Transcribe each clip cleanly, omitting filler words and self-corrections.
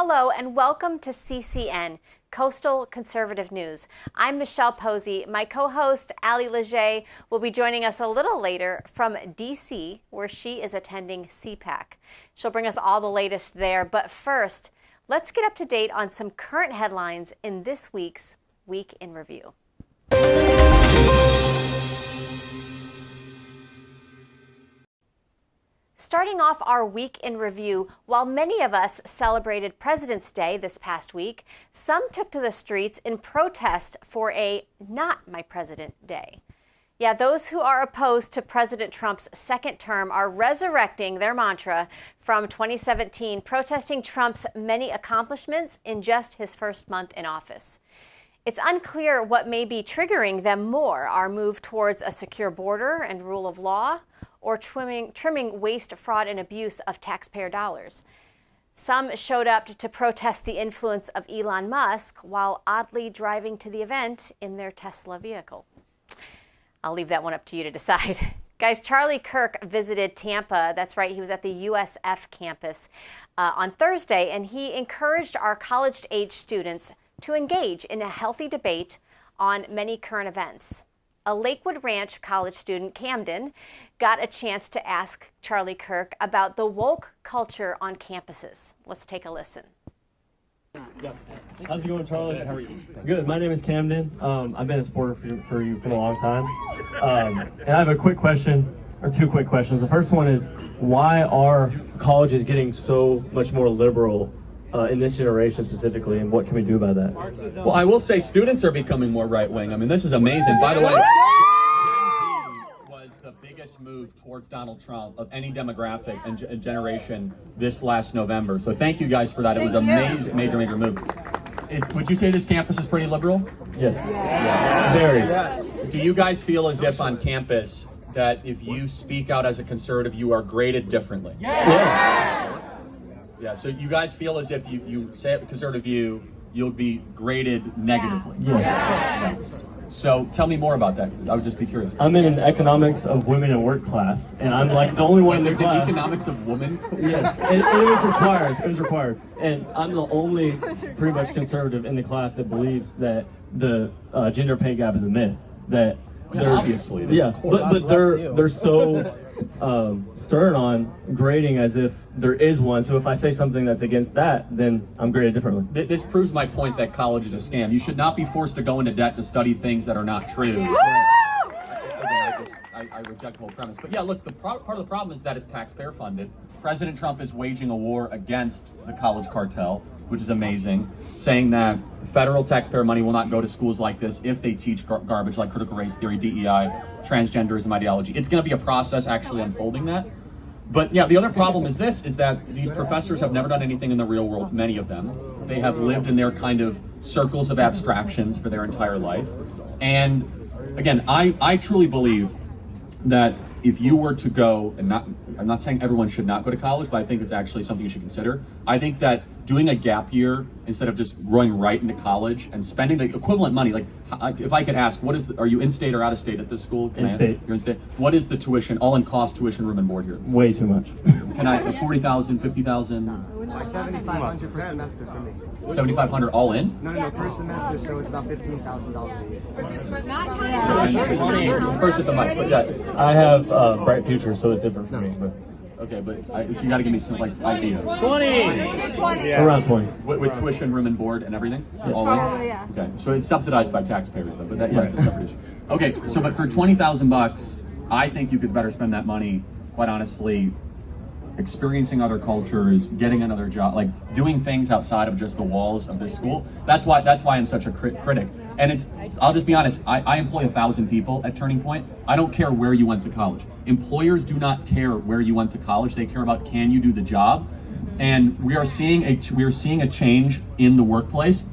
Hello and welcome to CCN, Coastal Conservative News. I'm Michelle Posey. My co-host, Ali Leger, will be joining us a little later from D.C., where she is attending CPAC. She'll bring us all the latest there, but first, let's get up to date on some current headlines in this week's Week in Review. Starting off our week in review, while many of us celebrated President's Day this past week, some took to the streets in protest for a Not My President Day. Yeah, those who are opposed to President Trump's second term are resurrecting their mantra from 2017, protesting Trump's many accomplishments in just his first month in office. It's unclear what may be triggering them more, our move towards a secure border and rule of law, or trimming waste, fraud, and abuse of taxpayer dollars. Some showed up to protest the influence of Elon Musk while oddly driving to the event in their Tesla vehicle. I'll leave that one up to you to decide. Guys, Charlie Kirk visited Tampa. That's right, he was at the USF campus on Thursday, and he encouraged our college-age students to engage in a healthy debate on many current events. A Lakewood Ranch college student, Camden, got a chance to ask Charlie Kirk about the woke culture on campuses. Let's take a listen. Yes. How's it going, Charlie? How are you? Good. My name is Camden. I've been a supporter for you for a long time. And I have a quick question, or two quick questions. The first one is, why are colleges getting so much more liberal in this generation specifically, and what can we do about that? Well, I will say students are becoming more right-wing. I mean, this is amazing. By the way, Gen Z was the biggest move towards Donald Trump of any demographic and generation this last November. So thank you guys for that. It was a major move. Would you say this campus is pretty liberal? Yes. Yeah. Very. Do you guys feel as if on campus that if you speak out as a conservative, you are graded differently? Yes. Yeah, so you guys feel as if you say a conservative view, you'll be graded negatively. Yes. So tell me more about that. I would just be curious. I'm in an economics of women and work class, and I'm like the only one in the There's class. an economics of women? Yes, and it was required. It was required. And I'm the only pretty much conservative in the class that believes that the gender pay gap is a myth. That obviously, but they're so stern on grading as if there is one. So if I say something that's against that, then I'm graded differently. This proves my point that college is a scam. You should not be forced to go into debt to study things that are not true. I reject the whole premise. But yeah, look, part of the problem is that it's taxpayer funded. President Trump is waging a war against the college cartel, which is amazing, saying that federal taxpayer money will not go to schools like this if they teach garbage like critical race theory, DEI, transgenderism ideology. It's going to be a process actually unfolding that. But yeah, the other problem is that these professors have never done anything in the real world, many of them. They have lived in their kind of circles of abstractions for their entire life. And again, I truly believe that if you were to go, and I'm not saying everyone should not go to college, but I think it's actually something you should consider. I think that doing a gap year instead of just going right into college and spending the equivalent money, like if I could ask, are you in-state or out-of-state at this school? In-state. You're in-state. What is the tuition, all-in cost tuition, room and board here? Way too much. Can I, 40,000, 50,000? $7,500 per semester for me. 7,500 all in? No, per semester, so it's about $15,000 a year. First at the mic, but yeah. I have bright future, so it's different for me. But Okay, but you got to give me some idea. 20. Around 20. With tuition, room and board, and everything? Yeah. All in? Yeah. Okay, so it's subsidized by taxpayers though, but that's a separate issue. Okay, so but for $20,000, I think you could better spend that money, quite honestly, experiencing other cultures, getting another job, like doing things outside of just the walls of this school. That's why I'm such a critic. And I'll just be honest, I employ 1,000 people at Turning Point. I don't care where you went to college. Employers do not care where you went to college. They care about, can you do the job? And we are seeing a change in the workplace,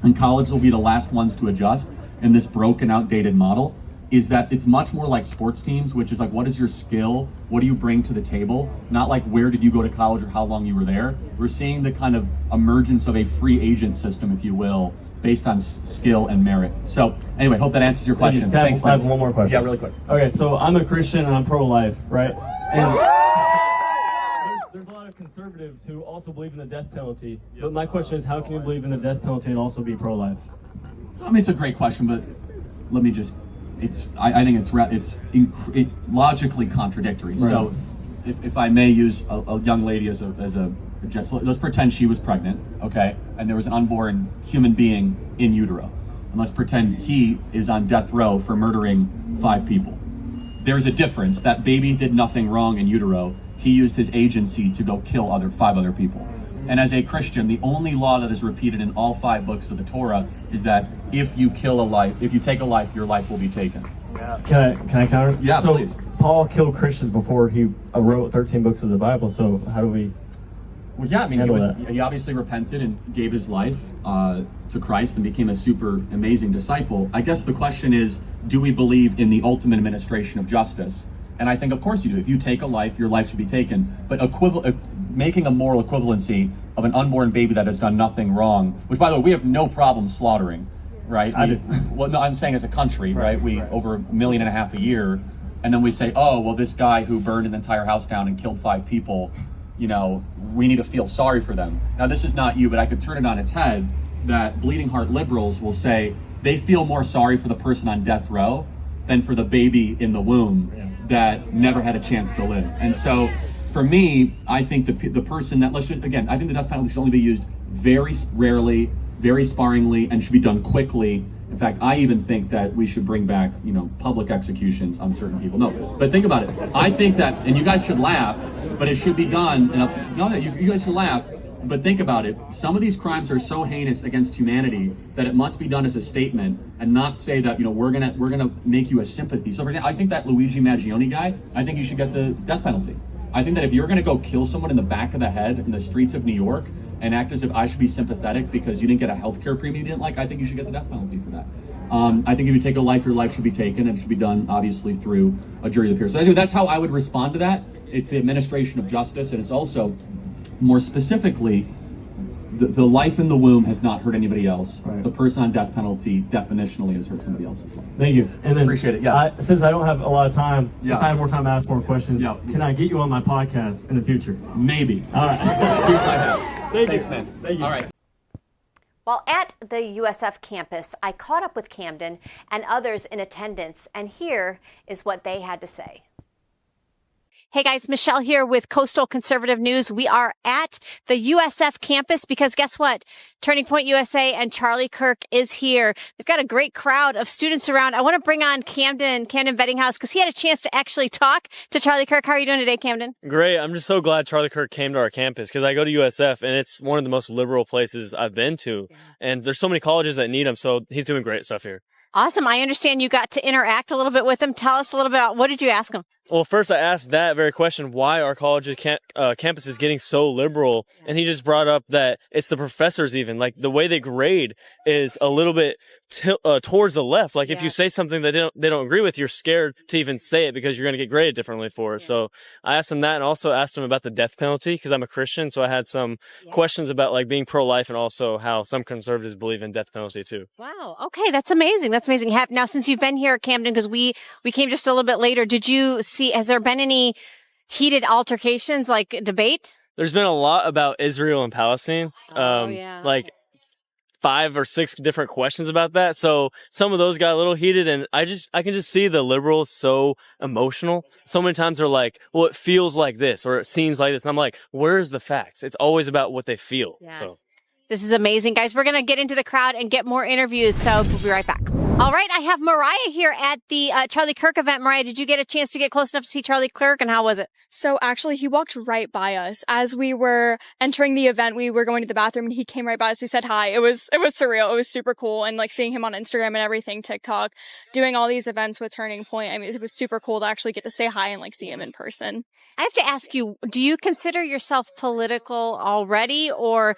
and colleges will be the last ones to adjust in this broken, outdated model. Is that it's much more like sports teams, which is like, what is your skill? What do you bring to the table? Not like, where did you go to college or how long you were there? We're seeing the kind of emergence of a free agent system, if you will, based on skill and merit. So anyway, hope that answers your question. Thanks, I have one more question. Yeah, really quick. Okay, so I'm a Christian and I'm pro-life, right? And there's a lot of conservatives who also believe in the death penalty. But my question is, how can you believe in the death penalty and also be pro-life? I mean, it's a great question, but let me just, I think it's logically contradictory. Right. So if I may use a young lady as a let's pretend she was pregnant, okay, and there was an unborn human being in utero. And let's pretend he is on death row for murdering 5 people. There's a difference. That baby did nothing wrong in utero. He used his agency to go kill 5 other people. And as a Christian, the only law that is repeated in all 5 books of the Torah is that if you kill a life, if you take a life, your life will be taken. Yeah. Can I counter? Yeah, so please. Paul killed Christians before he wrote 13 books of the Bible. So how do we? Well, yeah, I mean, he obviously repented and gave his life to Christ and became a super amazing disciple. I guess the question is, do we believe in the ultimate administration of justice? And I think, of course you do. If you take a life, your life should be taken. But making a moral equivalency of an unborn baby that has done nothing wrong, which, by the way, we have no problem slaughtering, right? Well, no, I'm saying as a country, right? We over 1.5 million a year, and then we say, oh, well, this guy who burned an entire house down and killed 5 people, you know, we need to feel sorry for them. Now, this is not you, but I could turn it on its head that bleeding heart liberals will say they feel more sorry for the person on death row than for the baby in the womb that never had a chance to live. And so, for me, I think the person that, I think the death penalty should only be used very rarely, very sparingly, and should be done quickly. In fact, I even think that we should bring back, public executions on certain people. No, but think about it. I think that, and you guys should laugh, but it should be done. You guys should laugh, but think about it. Some of these crimes are so heinous against humanity that it must be done as a statement, and not say that we're gonna make you a sympathy. So, for example, I think that Luigi Maggioni guy, I think you should get the death penalty. I think that if you're gonna go kill someone in the back of the head in the streets of New York and act as if I should be sympathetic because you didn't get a healthcare premium you didn't like, I think you should get the death penalty for that. I think if you take a life, your life should be taken, and it should be done, obviously, through a jury of the peers. So that's how I would respond to that. It's the administration of justice, and it's also, more specifically, the life in the womb has not hurt anybody else. Right. The person on death penalty definitionally has hurt somebody else's life. Thank you. And then, appreciate it. Yes. Since I don't have a lot of time, if I had more time to ask more questions, can I get you on my podcast in the future? Maybe. All right. Here's my hat. Thanks, man. Thank you. All right. While at the USF campus, I caught up with Camden and others in attendance, and here is what they had to say. Hey guys, Michelle here with Coastal Conservative News. We are at the USF campus because guess what? Turning Point USA and Charlie Kirk is here. They've got a great crowd of students around. I want to bring on Camden Bettinghouse because he had a chance to actually talk to Charlie Kirk. How are you doing today, Camden? Great. I'm just so glad Charlie Kirk came to our campus because I go to USF and it's one of the most liberal places I've been to. And there's so many colleges that need him. So he's doing great stuff here. Awesome. I understand you got to interact a little bit with him. Tell us a little bit about what did you ask him? Well, first I asked that very question, why our college campus is getting so liberal. And he just brought up that it's the professors even. Like the way they grade is a little bit towards the left. Like if you say something that they don't agree with, you're scared to even say it because you're going to get graded differently for it. So I asked him that and also asked him about the death penalty because I'm a Christian. So I had some questions about like being pro-life and also how some conservatives believe in death penalty too. Wow. Okay. That's amazing. That's amazing. Now, since you've been here at Camden, because we came just a little bit later, has there been any heated altercations, like debate? There's been a lot about Israel and Palestine. Like 5 or 6 different questions about that. So some of those got a little heated and I can just see the liberals so emotional. So many times they're like, well, it feels like this or it seems like this. And I'm like, where's the facts? It's always about what they feel. Yes. So. This is amazing, guys. We're going to get into the crowd and get more interviews, so we'll be right back. All right, I have Mariah here at the Charlie Kirk event. Mariah, did you get a chance to get close enough to see Charlie Kirk, and how was it? So actually, he walked right by us. As we were entering the event, we were going to the bathroom, and he came right by us. He said hi. It was surreal. It was super cool, and like seeing him on Instagram and everything, TikTok, doing all these events with Turning Point. I mean, it was super cool to actually get to say hi and like see him in person. I have to ask you, do you consider yourself political already, or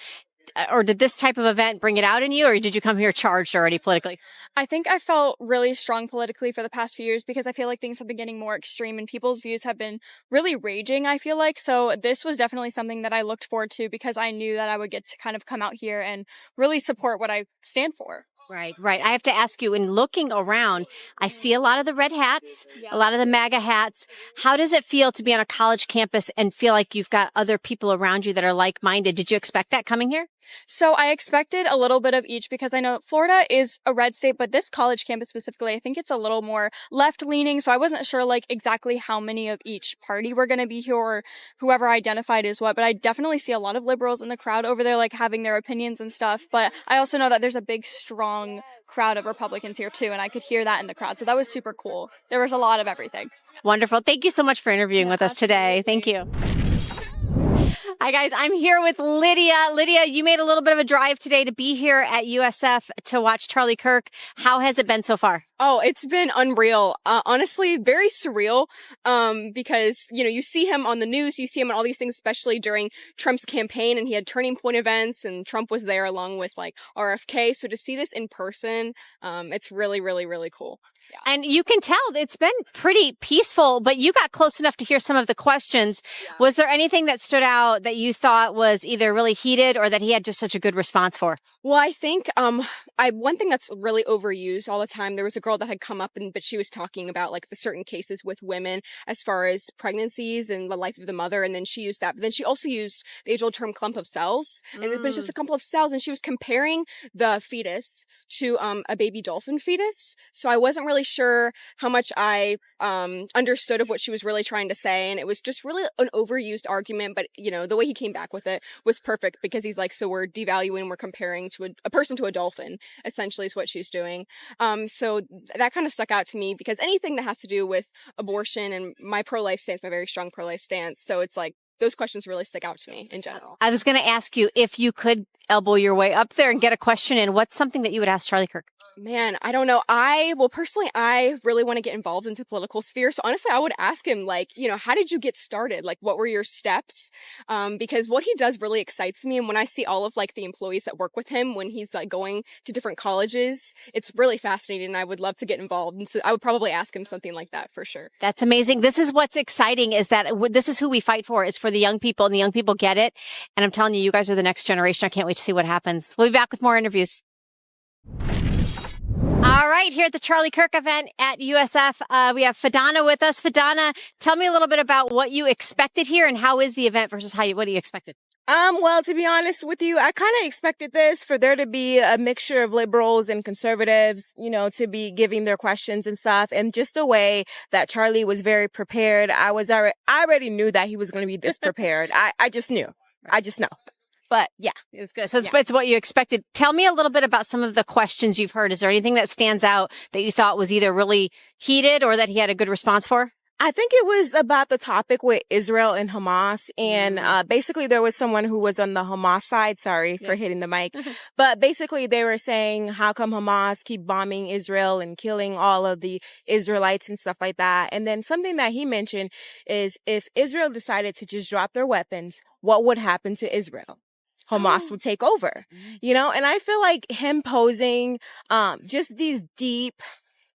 did this type of event bring it out in you, or did you come here charged already politically? I think I felt really strong politically for the past few years because I feel like things have been getting more extreme and people's views have been really raging, I feel like. So this was definitely something that I looked forward to because I knew that I would get to kind of come out here and really support what I stand for. Right, right. I have to ask you, in looking around, I see a lot of the red hats, a lot of the MAGA hats. How does it feel to be on a college campus and feel like you've got other people around you that are like-minded? Did you expect that coming here? So I expected a little bit of each because I know Florida is a red state, but this college campus specifically, I think it's a little more left-leaning. So I wasn't sure like exactly how many of each party were going to be here or whoever identified as what, but I definitely see a lot of liberals in the crowd over there, like having their opinions and stuff. But I also know that there's a big, strong crowd of Republicans here too, and I could hear that in the crowd. So that was super cool. There was a lot of everything. Wonderful. Thank you so much for interviewing with us today. Thank you. Hi, guys. I'm here with Lydia. Lydia, you made a little bit of a drive today to be here at USF to watch Charlie Kirk. How has it been so far? Oh, it's been unreal. Honestly, very surreal. Because, you see him on the news, you see him on all these things, especially during Trump's campaign, and he had turning point events, and Trump was there along with like RFK. So to see this in person, it's really, really, really cool. Yeah. And you can tell it's been pretty peaceful, but you got close enough to hear some of the questions. Yeah. Was there anything that stood out that you thought was either really heated or that he had just such a good response for? Well, I think, one thing that's really overused all the time, there was a girl that had come up but she was talking about like the certain cases with women as far as pregnancies and the life of the mother. And then she used that, but then she also used the age old term clump of cells. And but it's just a couple of cells. And she was comparing the fetus to, a baby dolphin fetus. So I wasn't really sure how much I, understood of what she was really trying to say. And it was just really an overused argument. But, the way he came back with it was perfect because he's like, so we're devaluing, we're comparing to a person to a dolphin, essentially is what she's doing. So that kind of stuck out to me because anything that has to do with abortion and my pro-life stance, my very strong pro-life stance. So it's like, those questions really stick out to me in general. I was going to ask you if you could elbow your way up there and get a question in. What's something that you would ask Charlie Kirk? Man, I don't know. Personally, I really want to get involved into the political sphere. So honestly, I would ask him, like, how did you get started? Like, what were your steps? Because what he does really excites me. And when I see all of like the employees that work with him, when he's like going to different colleges, it's really fascinating. And I would love to get involved. And so I would probably ask him something like that for sure. That's amazing. This is what's exciting is that this is who we fight for, is for the young people, and the young people get it. And I'm telling you, you guys are the next generation. I can't wait to see what happens. We'll be back with more interviews. All right, here at the Charlie Kirk event at USF, we have Fadana with us. Fadana, tell me a little bit about what you expected here and how is the event versus what you expected? Well, to be honest with you, I kind of expected this for there to be a mixture of liberals and conservatives, to be giving their questions and stuff. And just the way that Charlie was very prepared, I already knew that he was going to be this prepared. I just knew. I just know. But yeah, it was good. So it's what you expected. Tell me a little bit about some of the questions you've heard. Is there anything that stands out that you thought was either really heated or that he had a good response for? I think it was about the topic with Israel and Hamas. And basically there was someone who was on the Hamas side. Sorry for hitting the mic. But basically they were saying, how come Hamas keep bombing Israel and killing all of the Israelites and stuff like that? And then something that he mentioned is if Israel decided to just drop their weapons, what would happen to Israel? Hamas would take over, and I feel like him posing, just these deep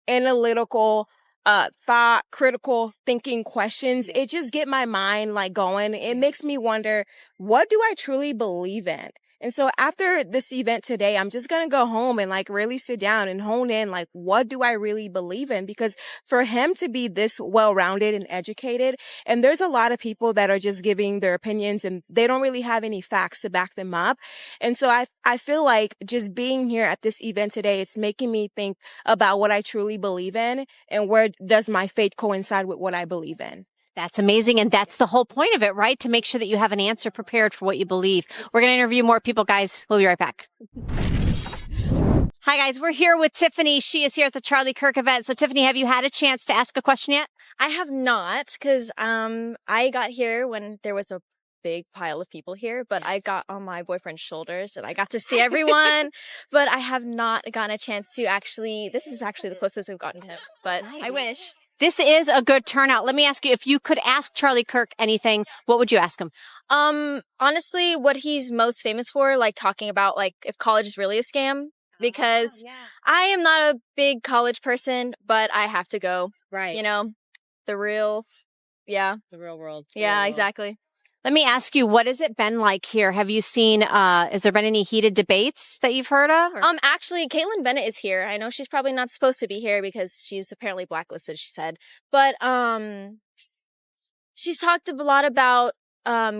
analytical, thought, critical thinking questions, it just get my mind like going. It makes me wonder, what do I truly believe in? And so after this event today, I'm just going to go home and like really sit down and hone in, like, what do I really believe in? Because for him to be this well-rounded and educated, and there's a lot of people that are just giving their opinions and they don't really have any facts to back them up. And so I feel like just being here at this event today, it's making me think about what I truly believe in and where does my faith coincide with what I believe in. That's amazing. And that's the whole point of it, right? To make sure that you have an answer prepared for what you believe. We're going to interview more people, guys. We'll be right back. Hi, guys. We're here with Tiffany. She is here at the Charlie Kirk event. So, Tiffany, have you had a chance to ask a question yet? I have not, because I got here when there was a big pile of people here, but I got on my boyfriend's shoulders and I got to see everyone, but I have not gotten a chance to this is actually the closest I've gotten to him, but nice. I wish. This is a good turnout. Let me ask you, if you could ask Charlie Kirk anything, what would you ask him? Honestly, what he's most famous for, like talking about like if college is really a scam, because I am not a big college person, but I have to go. Right. The real world. Yeah, exactly. Let me ask you, what has it been like here? Have you seen, has there been any heated debates that you've heard of? Or? Actually, Caitlin Bennett is here. I know she's probably not supposed to be here because she's apparently blacklisted, she said. But, she's talked a lot about,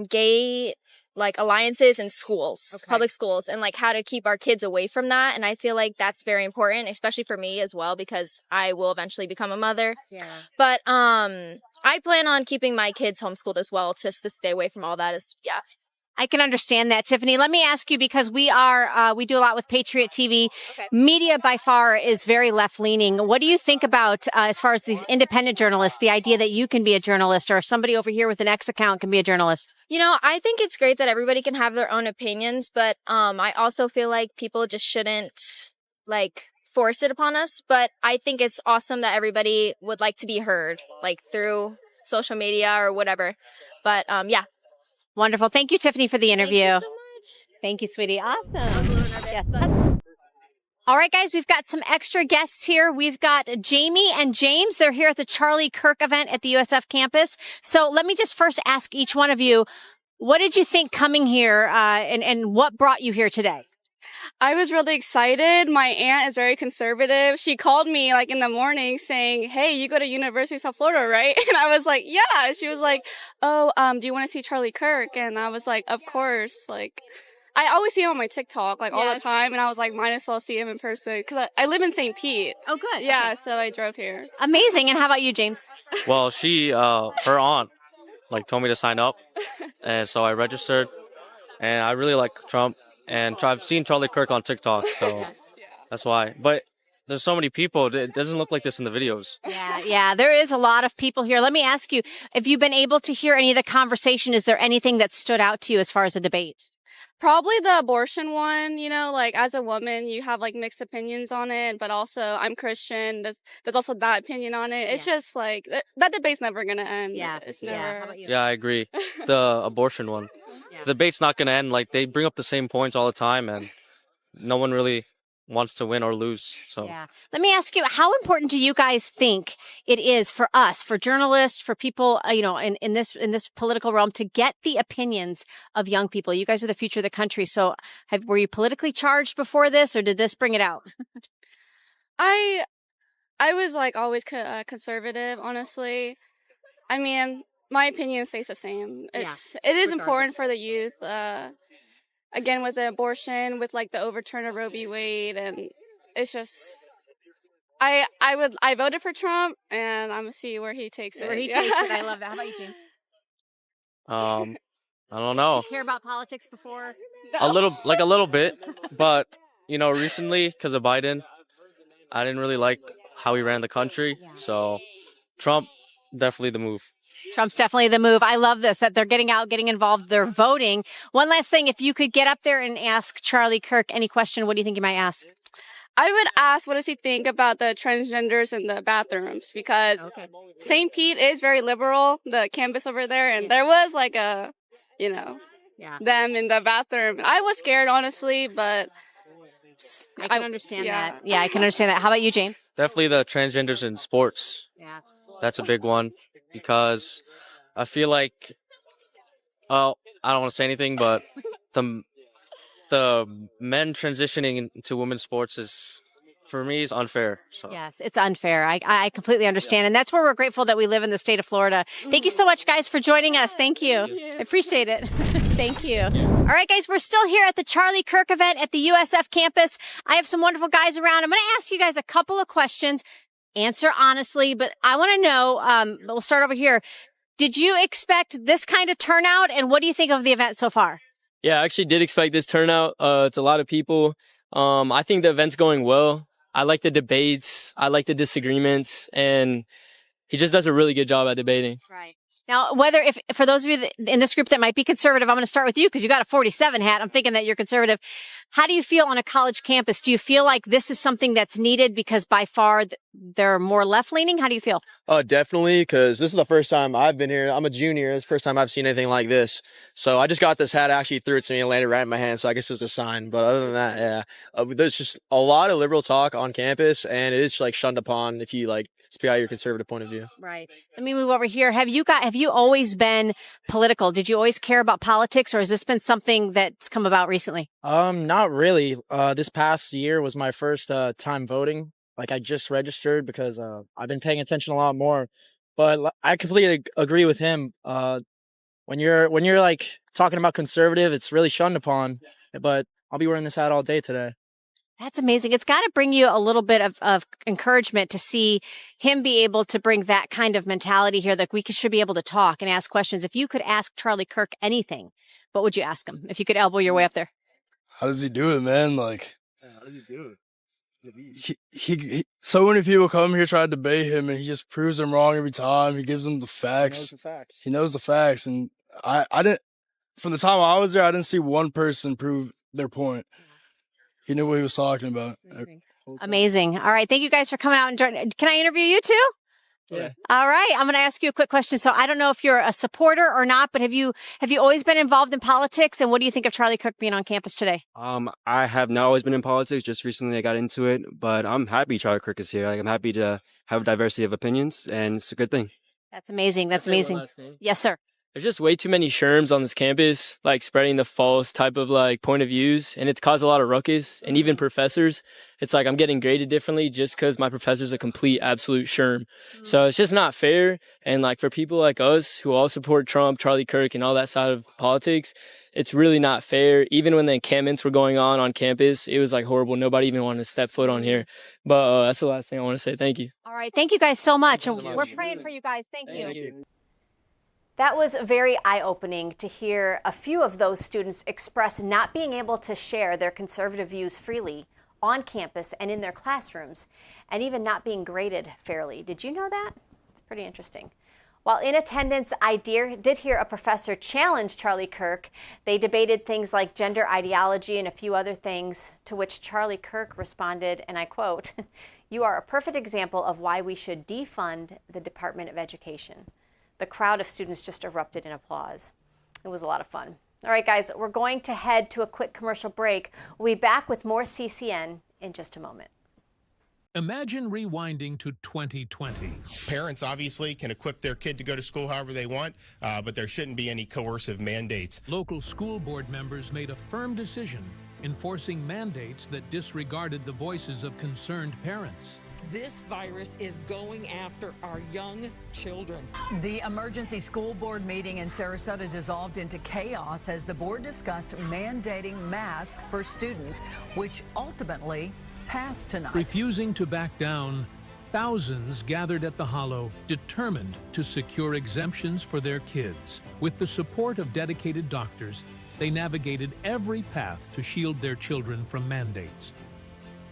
gay, like, alliances in schools, public schools, and, like, how to keep our kids away from that. And I feel like that's very important, especially for me as well, because I will eventually become a mother. Yeah. But, I plan on keeping my kids homeschooled as well, just to stay away from all that. Yeah. I can understand that, Tiffany. Let me ask you, because we do a lot with Patriot TV. Okay. Media by far is very left-leaning. What do you think about, as far as these independent journalists, the idea that you can be a journalist or somebody over here with an X account can be a journalist? You know, I think it's great that everybody can have their own opinions, but I also feel like people just shouldn't, like, force it upon us. But I think it's awesome that everybody would like to be heard, like, through social media or whatever. But, yeah. Wonderful. Thank you, Tiffany, for the interview. Thank you so much. Thank you, sweetie. Awesome. Yes. All right, guys, we've got some extra guests here. We've got Jamie and James. They're here at the Charlie Kirk event at the USF campus. So let me just first ask each one of you, what did you think coming here, and what brought you here today? I was really excited. My aunt is very conservative. She called me like in the morning saying, "Hey, you go to University of South Florida, right?" And I was like, "Yeah." She was like, "Oh, do you want to see Charlie Kirk?" And I was like, "Of course." Like, I always see him on my TikTok, like all the time. And I was like, might as well see him in person because I live in St. Pete. Oh, good. Yeah. Okay. So I drove here. Amazing. And how about you, James? Well, her aunt, like told me to sign up, and so I registered, and I really like Trump. And I've seen Charlie Kirk on TikTok, so that's why. But there's so many people. It doesn't look like this in the videos. Yeah, there is a lot of people here. Let me ask you, have you been able to hear any of the conversation? Is there anything that stood out to you as far as a debate? Probably the abortion one, you know, like as a woman, you have like mixed opinions on it, but also I'm Christian. There's also that opinion on it. It's just like that debate's never going to end. Yeah. It's never. Yeah. How about you? Yeah, I agree. The abortion one. The debate's not going to end. Like, they bring up the same points all the time, and no one really wants to win or lose. So yeah. Let me ask you, how important do you guys think it is for us, for journalists, for people, in this political realm, to get the opinions of young people? You guys are the future of the country. So were you politically charged before this, or did this bring it out? I was like always conservative, honestly. I mean, my opinion stays the same. It is important for the youth. Again, with the abortion, with like the overturn of Roe v. Wade, and it's just, I voted for Trump, and I'm gonna see where he takes it. Where he takes it, I love that. How about you, James? I don't know. Did you care about politics before? No. A little bit, but recently because of Biden, I didn't really like how he ran the country. Yeah. So Trump, definitely the move. Trump's definitely the move. I love this, that they're getting out, getting involved, they're voting. One last thing, if you could get up there and ask Charlie Kirk any question, what do you think you might ask? I would ask, what does he think about the transgenders in the bathrooms? Because St. Pete is very liberal, the campus over there, and there was like them in the bathroom. I was scared, honestly, but I can understand that. Yeah, I can understand that. How about you, James? Definitely the transgenders in sports. Yes. That's a big one. Because I feel like, I don't want to say anything, but the men transitioning into women's sports is unfair. So. Yes, it's unfair. I completely understand. And that's where we're grateful that we live in the state of Florida. Thank you so much, guys, for joining us. Thank you. I appreciate it. Thank you. All right, guys, we're still here at the Charlie Kirk event at the USF campus. I have some wonderful guys around. I'm going to ask you guys a couple of questions. Answer honestly, but I want to know, we'll start over here. Did you expect this kind of turnout, and what do you think of the event so far? Yeah, I actually did expect this turnout. It's a lot of people. I think the event's going well. I like the debates. I like the disagreements, and he just does a really good job at debating. Right. Now, for those of you in this group that might be conservative, I'm going to start with you because you got a 47 hat. I'm thinking that you're conservative. How do you feel on a college campus? Do you feel like this is something that's needed? Because by far they're more left-leaning? How do you feel? Definitely, because this is the first time I've been here. I'm a junior. It's the first time I've seen anything like this. So I just got this hat, actually threw it to me and landed right in my hand. So I guess it was a sign. But other than that, yeah, there's just a lot of liberal talk on campus, and it is like shunned upon if you like speak out your conservative point of view. Right. Let me move over here. Have you always been political? Did you always care about politics, or has this been something that's come about recently? Not really. This past year was my first time voting. Like, I just registered because I've been paying attention a lot more. But I completely agree with him. When you're like talking about conservative, it's really shunned upon. But I'll be wearing this hat all day today. That's amazing. It's got to bring you a little bit of encouragement to see him be able to bring that kind of mentality here, that we should be able to talk and ask questions. If you could ask Charlie Kirk anything, what would you ask him? If you could elbow your way up there. How does he do it, man? Like, how does he do it? He so many people come here try to debate him, and he just proves them wrong every time. He gives them the facts. He knows the facts, and I didn't. From the time I was there, I didn't see one person prove their point. He knew what he was talking about. Amazing. All right, thank you guys for coming out and joining. Can I interview you too? Yeah. All right. I'm going to ask you a quick question. So I don't know if you're a supporter or not, but have you always been involved in politics? And what do you think of Charlie Kirk being on campus today? I have not always been in politics. Just recently I got into it, but I'm happy Charlie Kirk is here. Like, I'm happy to have a diversity of opinions, and it's a good thing. That's amazing. That's amazing. Yes, sir. There's just way too many sherms on this campus, like spreading the false type of like point of views, and it's caused a lot of ruckus. And even professors, it's like I'm getting graded differently just because my professor's a complete absolute sherm. So it's just not fair. And like for people like us who all support Trump, Charlie Kirk, and all that side of politics, it's really not fair. Even when the encampments were going on campus, it was like horrible. Nobody even wanted to step foot on here. But that's the last thing I want to say. Thank you. All right. Thank you guys so much. And we're praying for you guys. Thank you. That was very eye-opening to hear a few of those students express not being able to share their conservative views freely on campus and in their classrooms, and even not being graded fairly. Did you know that? It's pretty interesting. While in attendance, I did hear a professor challenge Charlie Kirk. They debated things like gender ideology and a few other things, to which Charlie Kirk responded, and I quote, "You are a perfect example of why we should defund the Department of Education." The crowd of students just erupted in applause. It was a lot of fun. All right, guys, we're going to head to a quick commercial break. We'll be back with more CCN in just a moment. Imagine rewinding to 2020. Parents obviously can equip their kid to go to school however they want, but there shouldn't be any coercive mandates. Local school board members made a firm decision enforcing mandates that disregarded the voices of concerned parents. This virus is going after our young children. The emergency school board meeting in Sarasota dissolved into chaos as the board discussed mandating masks for students, which ultimately passed tonight. Refusing to back down, thousands gathered at the Hollow, determined to secure exemptions for their kids. With the support of dedicated doctors, they navigated every path to shield their children from mandates.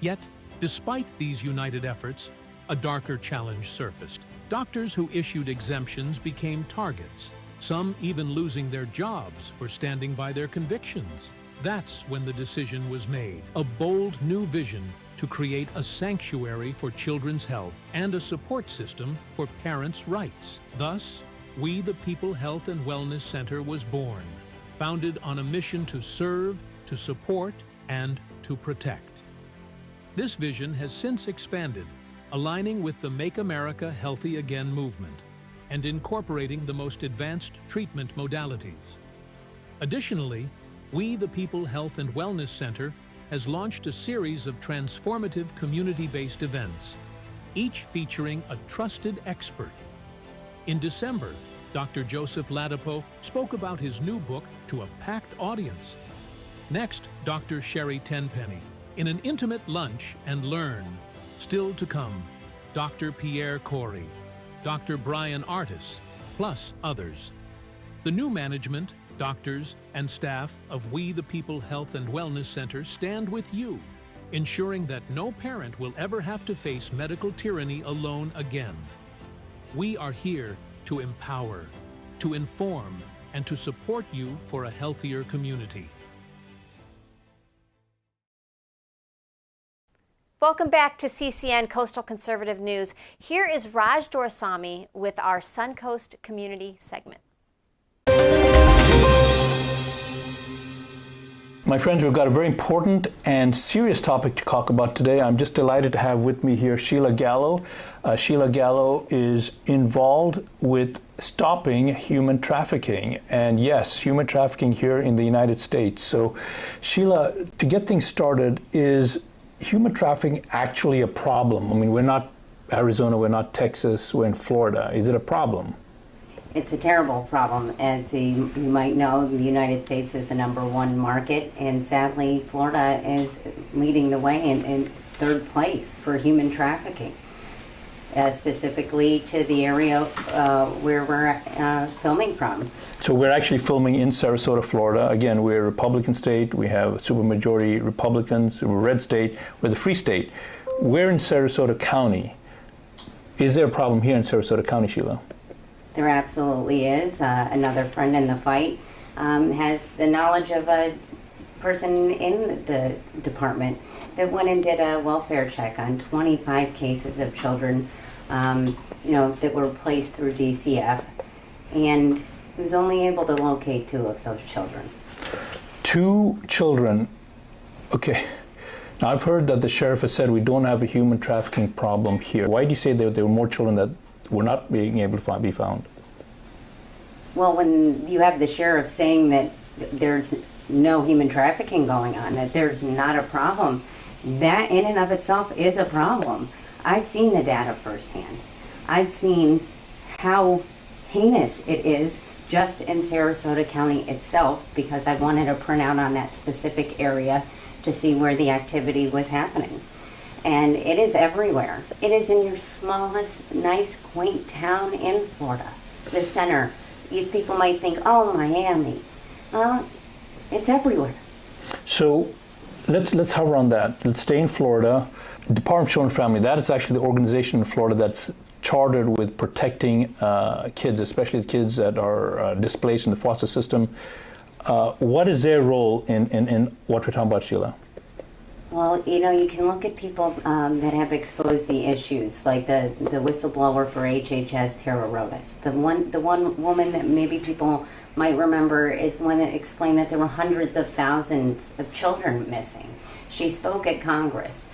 Yet, despite these united efforts, a darker challenge surfaced. Doctors who issued exemptions became targets, some even losing their jobs for standing by their convictions. That's when the decision was made, a bold new vision to create a sanctuary for children's health and a support system for parents' rights. Thus, We the People Health and Wellness Center was born, founded on a mission to serve, to support, and to protect. This vision has since expanded, aligning with the Make America Healthy Again movement and incorporating the most advanced treatment modalities. Additionally, We the People Health and Wellness Center has launched a series of transformative community-based events, each featuring a trusted expert. In December, Dr. Joseph Ladapo spoke about his new book to a packed audience. Next, Dr. Sherry Tenpenny, in an intimate lunch and learn. Still to come, Dr. Pierre Corey, Dr. Brian Artis, plus others. The new management, doctors, and staff of We the People Health and Wellness Center stand with you, ensuring that no parent will ever have to face medical tyranny alone again. We are here to empower, to inform, and to support you for a healthier community. Welcome back to CCN Coastal Conservative News. Here is Raj Doraisamy with our Suncoast Community segment. My friends, we've got a very important and serious topic to talk about today. I'm just delighted to have with me here Sheila Gallo. Sheila Gallo is involved with stopping human trafficking, and yes, human trafficking here in the United States. So, Sheila, to get things started, is human trafficking actually a problem? I mean, we're not Arizona, we're not Texas, we're in Florida. Is it a problem? It's a terrible problem. As you might know, the United States is the #1 market, and sadly, Florida is leading the way in third place for human trafficking, specifically to the area where we're filming from. So we're actually filming in Sarasota, Florida. Again, we're a Republican state. We have a supermajority Republicans. We're a red state. We're the free state. We're in Sarasota County. Is there a problem here in Sarasota County, Sheila? There absolutely is. Another friend in the fight has the knowledge of a person in the department that went and did a welfare check on 25 cases of children, that were placed through DCF, and he was only able to locate 2 of those children. 2 children. Okay. Now, I've heard that the sheriff has said we don't have a human trafficking problem here. Why do you say there were more children that were not being able to be found? Well, when you have the sheriff saying that there's no human trafficking going on, that there's not a problem, that in and of itself is a problem. I've seen the data firsthand. I've seen how heinous it is just in Sarasota County itself, because I wanted a printout on that specific area to see where the activity was happening. And it is everywhere. It is in your smallest, nice, quaint town in Florida, the center. People might think, oh, Miami. Well, it's everywhere. So let's hover on that. Let's stay in Florida. Department of Children and Family, that is actually the organization in Florida that's chartered with protecting kids, especially the kids that are displaced in the foster system. What is their role in what we're talking about, Sheila? Well, you can look at people that have exposed the issues, like the whistleblower for HHS, Tara Rodas. The one woman that maybe people might remember is the one that explained that there were hundreds of thousands of children missing. She spoke at Congress.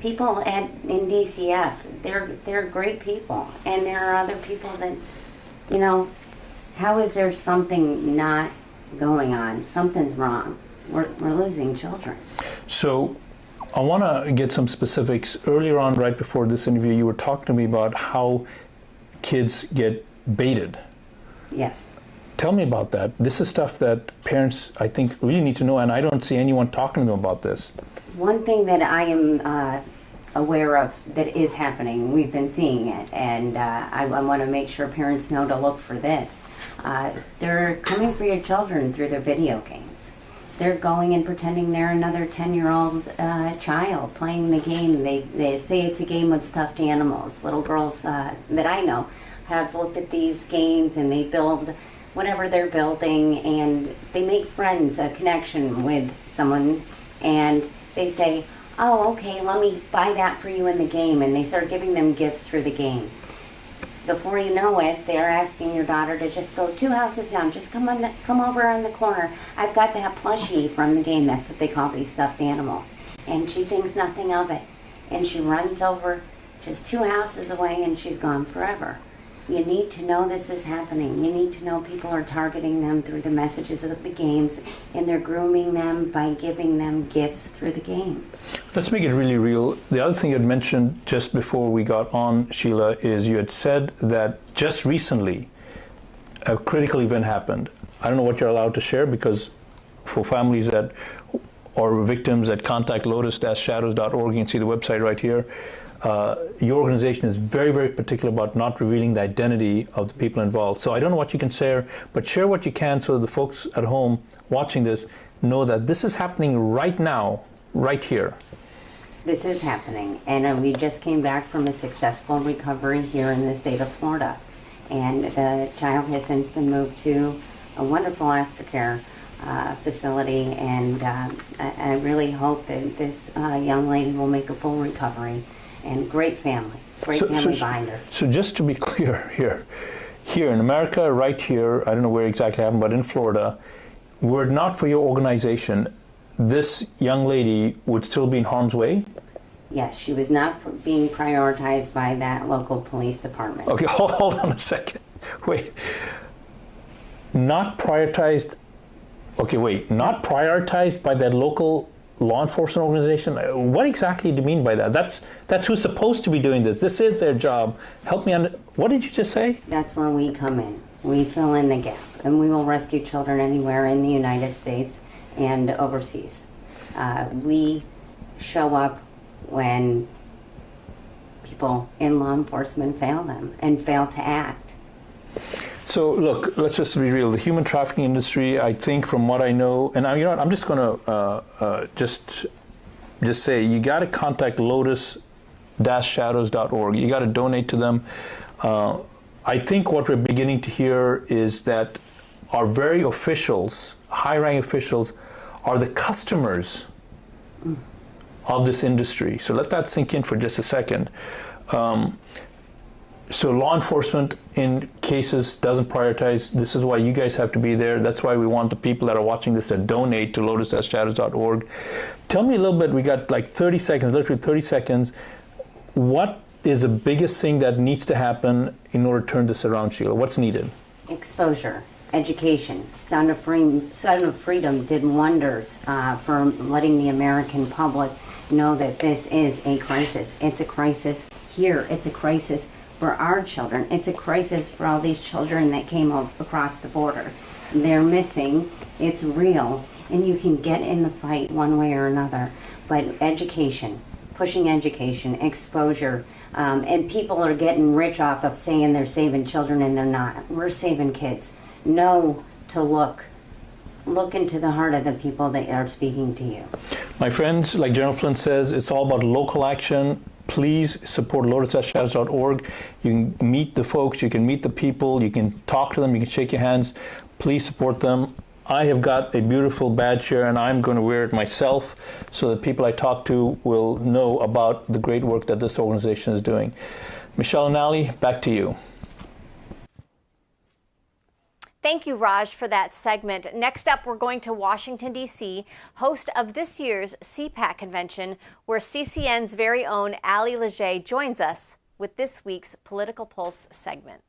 People in DCF, they're great people, and there are other people that, how is there something not going on? Something's wrong. We're losing children. So I want to get some specifics. Earlier on, right before this interview, you were talking to me about how kids get baited. Yes. Tell me about that. This is stuff that parents, I think, really need to know, and I don't see anyone talking to them about this. One thing that I am aware of that is happening, we've been seeing it, and I want to make sure parents know to look for this. They're coming for your children through their video games. They're going and pretending they're another 10-year-old child playing the game. They say it's a game with stuffed animals. Little girls that I know have looked at these games, and they build whatever they're building, and they make friends, a connection with someone, and they say, oh, okay, let me buy that for you in the game, and they start giving them gifts through the game. Before you know it, they're asking your daughter to just go 2 houses down, just come over on the corner. I've got that plushie from the game. That's what they call these stuffed animals. And she thinks nothing of it. And she runs over just 2 houses away, and she's gone forever. You need to know this is happening. You need to know people are targeting them through the messages of the games, and they're grooming them by giving them gifts through the game. Let's make it really real. The other thing you had mentioned just before we got on, Sheila, is you had said that just recently a critical event happened. I don't know what you're allowed to share, because for families that or victims that contact lotus-shadows.org, you can see the website right here. Your organization is very, very particular about not revealing the identity of the people involved. So I don't know what you can share, but share what you can so that the folks at home watching this know that this is happening right now, right here. This is happening, and we just came back from a successful recovery here in the state of Florida. And the child has since been moved to a wonderful aftercare facility, and I really hope that this young lady will make a full recovery. And great family behind her. So just to be clear here in America, right here, I don't know where exactly happened, but in Florida, were it not for your organization, this young lady would still be in harm's way? Yes, she was not being prioritized by that local police department. Okay, hold on a second. Wait. Not prioritized? Okay, wait. Not prioritized by that local law enforcement organization? What exactly do you mean by that? That's who's supposed to be doing this. This is their job. Help me what did you just say? That's where we come in. We fill in the gap, and we will rescue children anywhere in the United States and overseas. We show up when people in law enforcement fail them and fail to act. So look, let's just be real. The human trafficking industry, I think, from what I know, and you know what, I'm just going to just say, you got to contact lotus-shadows.org. You got to donate to them. I think what we're beginning to hear is that our very officials, high-ranking officials, are the customers of this industry. So let that sink in for just a second. So law enforcement in cases doesn't prioritize. This is why you guys have to be there. That's why we want the people that are watching this to donate to lotus-shadows.org. Tell me a little bit, we got like 30 seconds, literally 30 seconds. What is the biggest thing that needs to happen in order to turn this around, Sheila? What's needed? Exposure, education. Sound of Freedom did wonders for letting the American public know that this is a crisis. It's a crisis here. It's a crisis for our children. It's a crisis for all these children that came across the border. They're missing. It's real. And you can get in the fight one way or another. But education, pushing education, exposure, and people are getting rich off of saying they're saving children and they're not. We're saving kids. Know to look into the heart of the people that are speaking to you. My friends, like General Flynn says, it's all about local action. Please support lotus-shadows.org. You can meet the folks, you can meet the people, you can talk to them, you can shake your hands. Please support them. I have got a beautiful badge here, and I'm going to wear it myself so that people I talk to will know about the great work that this organization is doing. Michelle and Ali, back to you. Thank you, Raj, for that segment. Next up, we're going to Washington, D.C., host of this year's CPAC convention, where CCN's very own Ali Leger joins us with this week's Political Pulse segment.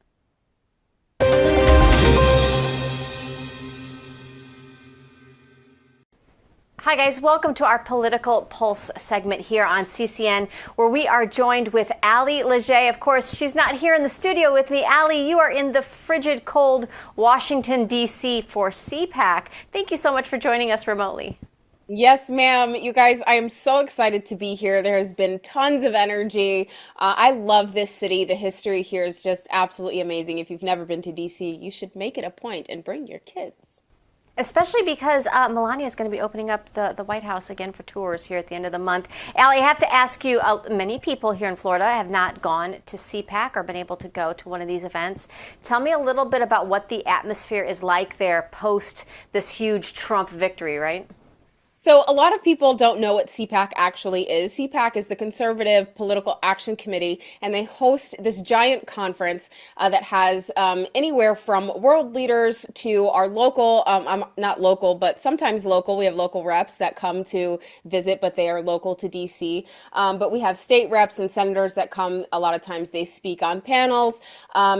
Hi guys, welcome to our Political Pulse segment here on CCN, where we are joined with Ali Leger. Of course, she's not here in the studio with me. Ali, you are in the frigid, cold Washington, D.C. for CPAC. Thank you so much for joining us remotely. Yes, ma'am. You guys, I am so excited to be here. There has been tons of energy. I love this city. The history here is just absolutely amazing. If you've never been to D.C., you should make it a point and bring your kids. Especially because Melania is going to be opening up the White House again for tours here at the end of the month. Ali, I have to ask you, many people here in Florida have not gone to CPAC or been able to go to one of these events. Tell me a little bit about what the atmosphere is like there post this huge Trump victory, right? So a lot of people don't know what CPAC actually is. CPAC is the Conservative Political Action Committee, and they host this giant conference that has anywhere from world leaders to our local, not local, but sometimes local. We have local reps that come to visit, but they are local to DC. But we have state reps and senators that come. A lot of times they speak on panels.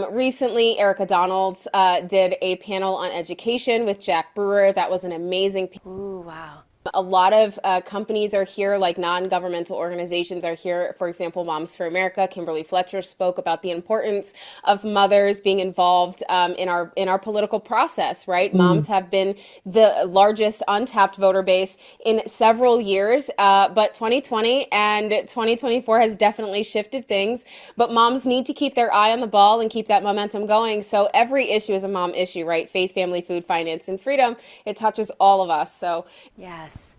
Recently, Erica Donalds did a panel on education with Jack Brewer. That was an amazing. Ooh, wow. A lot of companies are here, like non-governmental organizations are here. For example, Moms for America, Kimberly Fletcher spoke about the importance of mothers being involved in our political process, right? Moms have been the largest untapped voter base in several years, but 2020 and 2024 has definitely shifted things. But moms need to keep their eye on the ball and keep that momentum going. So every issue is a mom issue, right? Faith, family, food, finance, and freedom. It touches all of us. So yes. Yes.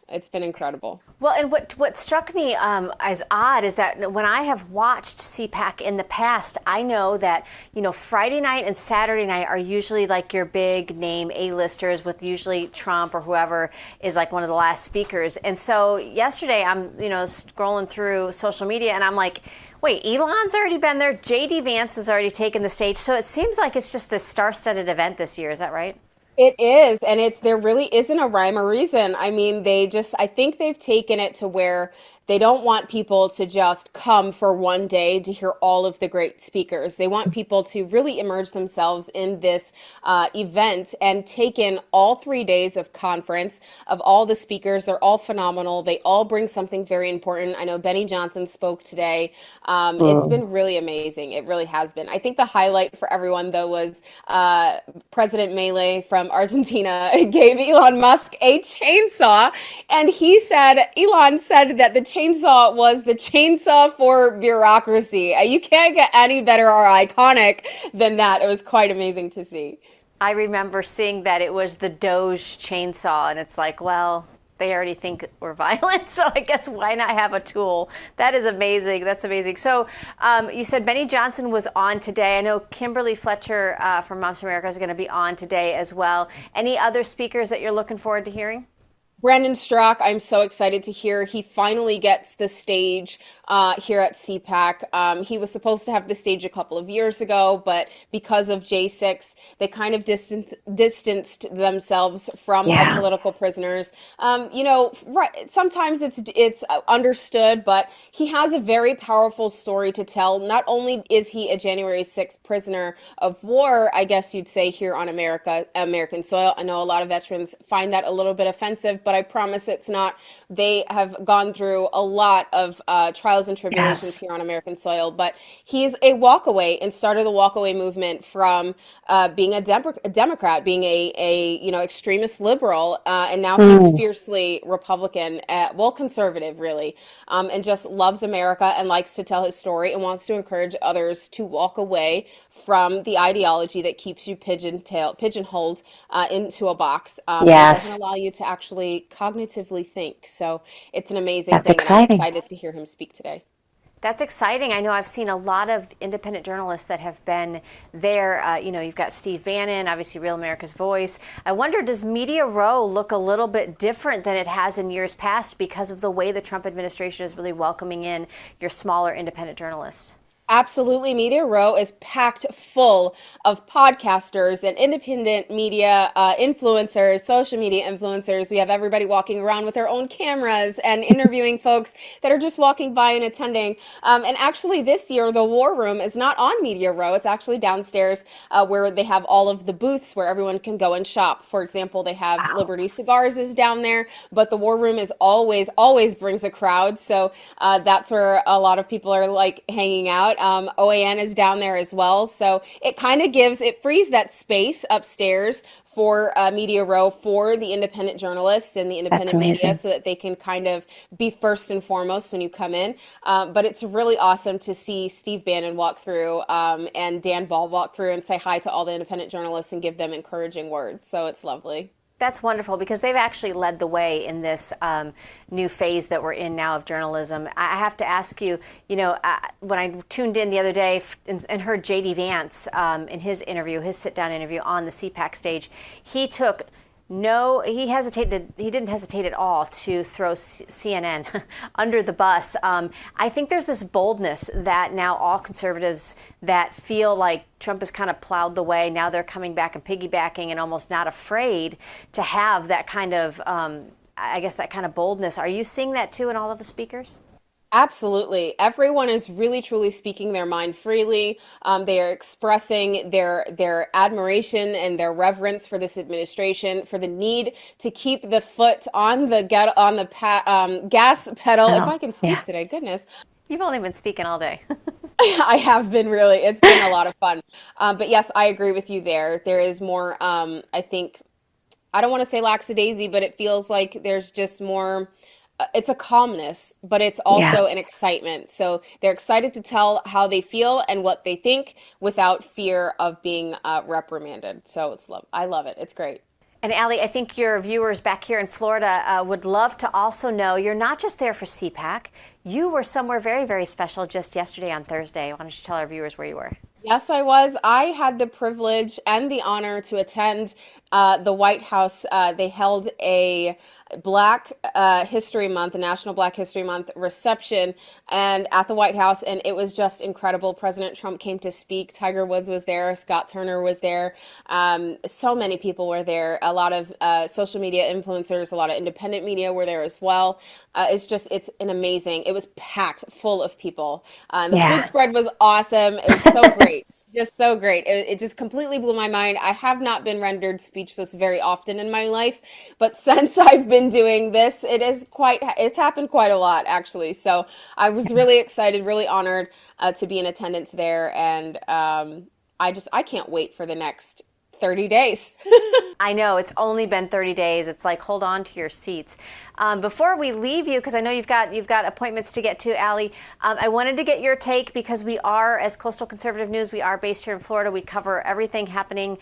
It's been incredible. Well, and what struck me as odd is that when I have watched CPAC in the past, I know that, Friday night and Saturday night are usually like your big name A-listers, with usually Trump or whoever is like one of the last speakers. And so yesterday I'm, scrolling through social media and I'm like, wait, Elon's already been there. J.D. Vance has already taken the stage. So it seems like it's just this star-studded event this year. Is that right? It is, and there really isn't a rhyme or reason. I mean, I think they've taken it to where they don't want people to just come for one day to hear all of the great speakers. They want people to really immerse themselves in this event and take in all 3 days of conference of all the speakers. They're all phenomenal. They all bring something very important. I know Benny Johnson spoke today. It's been really amazing. It really has been. I think the highlight for everyone, though, was President Milei from Argentina gave Elon Musk a chainsaw, and Elon said that the chainsaw was the chainsaw for bureaucracy. You can't get any better or iconic than that. It was quite amazing to see. I remember seeing that it was the Doge chainsaw, and it's like, well, they already think we're violent, so I guess why not have a tool? That is amazing. That's amazing. So you said Benny Johnson was on today. I know Kimberly Fletcher from Moms for America is going to be on today as well. Any other speakers that you're looking forward to hearing? Brandon Strzok, I'm so excited to hear. He finally gets the stage here at CPAC. He was supposed to have the stage a couple of years ago, but because of J6, they kind of distanced themselves from the political prisoners. Sometimes it's understood, but he has a very powerful story to tell. Not only is he a January 6th prisoner of war, I guess you'd say, here on American soil. I know a lot of veterans find that a little bit offensive, but I promise it's not. They have gone through a lot of trials and tribulations here on American soil, but he's a walkaway and started the walkaway movement from being a Democrat, being a extremist liberal, and now he's fiercely Republican, conservative really, and just loves America and likes to tell his story and wants to encourage others to walk away from the ideology that keeps you pigeonholed into a box. And doesn't allow you to actually cognitively think. So it's an amazing thing. And I'm excited to hear him speak today. That's exciting. I know I've seen a lot of independent journalists that have been there. You've got Steve Bannon, obviously Real America's Voice. I wonder, does Media Row look a little bit different than it has in years past because of the way the Trump administration is really welcoming in your smaller independent journalists? Absolutely. Media Row is packed full of podcasters and independent media influencers, social media influencers. We have everybody walking around with their own cameras and interviewing folks that are just walking by and attending. And actually this year, the War Room is not on Media Row. It's actually downstairs where they have all of the booths where everyone can go and shop. For example, they have Liberty Cigars is down there, but the War Room is always brings a crowd. So that's where a lot of people are like hanging out. OAN is down there as well. So it kind of frees that space upstairs for Media Row for the independent journalists and the independent media so that they can kind of be first and foremost when you come in. But it's really awesome to see Steve Bannon walk through and Dan Ball walk through and say hi to all the independent journalists and give them encouraging words. So it's lovely. That's wonderful because they've actually led the way in this new phase that we're in now of journalism. I have to ask you, when I tuned in the other day and heard J.D. Vance in his interview, his sit-down interview on the CPAC stage, he didn't hesitate at all to throw CNN under the bus. I think there's this boldness that now all conservatives that feel like Trump has kind of plowed the way, now they're coming back and piggybacking and almost not afraid to have that kind of, that kind of boldness. Are you seeing that too in all of the speakers? Absolutely. Everyone is really, truly speaking their mind freely. They are expressing their admiration and their reverence for this administration, for the need to keep the foot on the gas pedal. If I can speak today, goodness. You've only been speaking all day. I have been really. It's been a lot of fun. But yes, I agree with you there. There is more, I think, I don't want to say lackadaisy, but it feels like there's just more. It's a calmness, but it's also an excitement. So they're excited to tell how they feel and what they think without fear of being reprimanded. So I love it. It's great. And Allie, I think your viewers back here in Florida would love to also know you're not just there for CPAC. You were somewhere very, very special just yesterday on Thursday. Why don't you tell our viewers where you were? Yes, I was. I had the privilege and the honor to attend the White House. They held a Black History Month, a National Black History Month reception and at the White House, and it was just incredible. President Trump came to speak. Tiger Woods was there. Scott Turner was there. So many people were there. A lot of social media influencers, a lot of independent media were there as well. It's an amazing. It was packed full of people. The food spread was awesome. It was so great. Just so great. It just completely blew my mind. I have not been rendered speechless very often in my life, but since I've been doing this, it's happened quite a lot, actually. So I was really excited, really honored to be in attendance there. And I can't wait for the next 30 days. I know, it's only been 30 days. It's like, hold on to your seats. Before we leave you, because I know you've got appointments to get to, Allie, I wanted to get your take because we are, as Coastal Conservative News, we are based here in Florida. We cover everything happening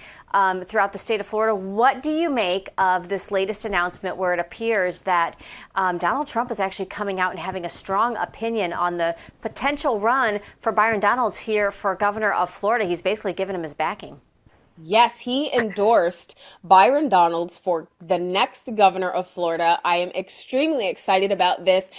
throughout the state of Florida. What do you make of this latest announcement where it appears that Donald Trump is actually coming out and having a strong opinion on the potential run for Byron Donalds here for governor of Florida? He's basically given him his backing. Yes, he endorsed Byron Donalds for the next governor of Florida. I am extremely excited about this.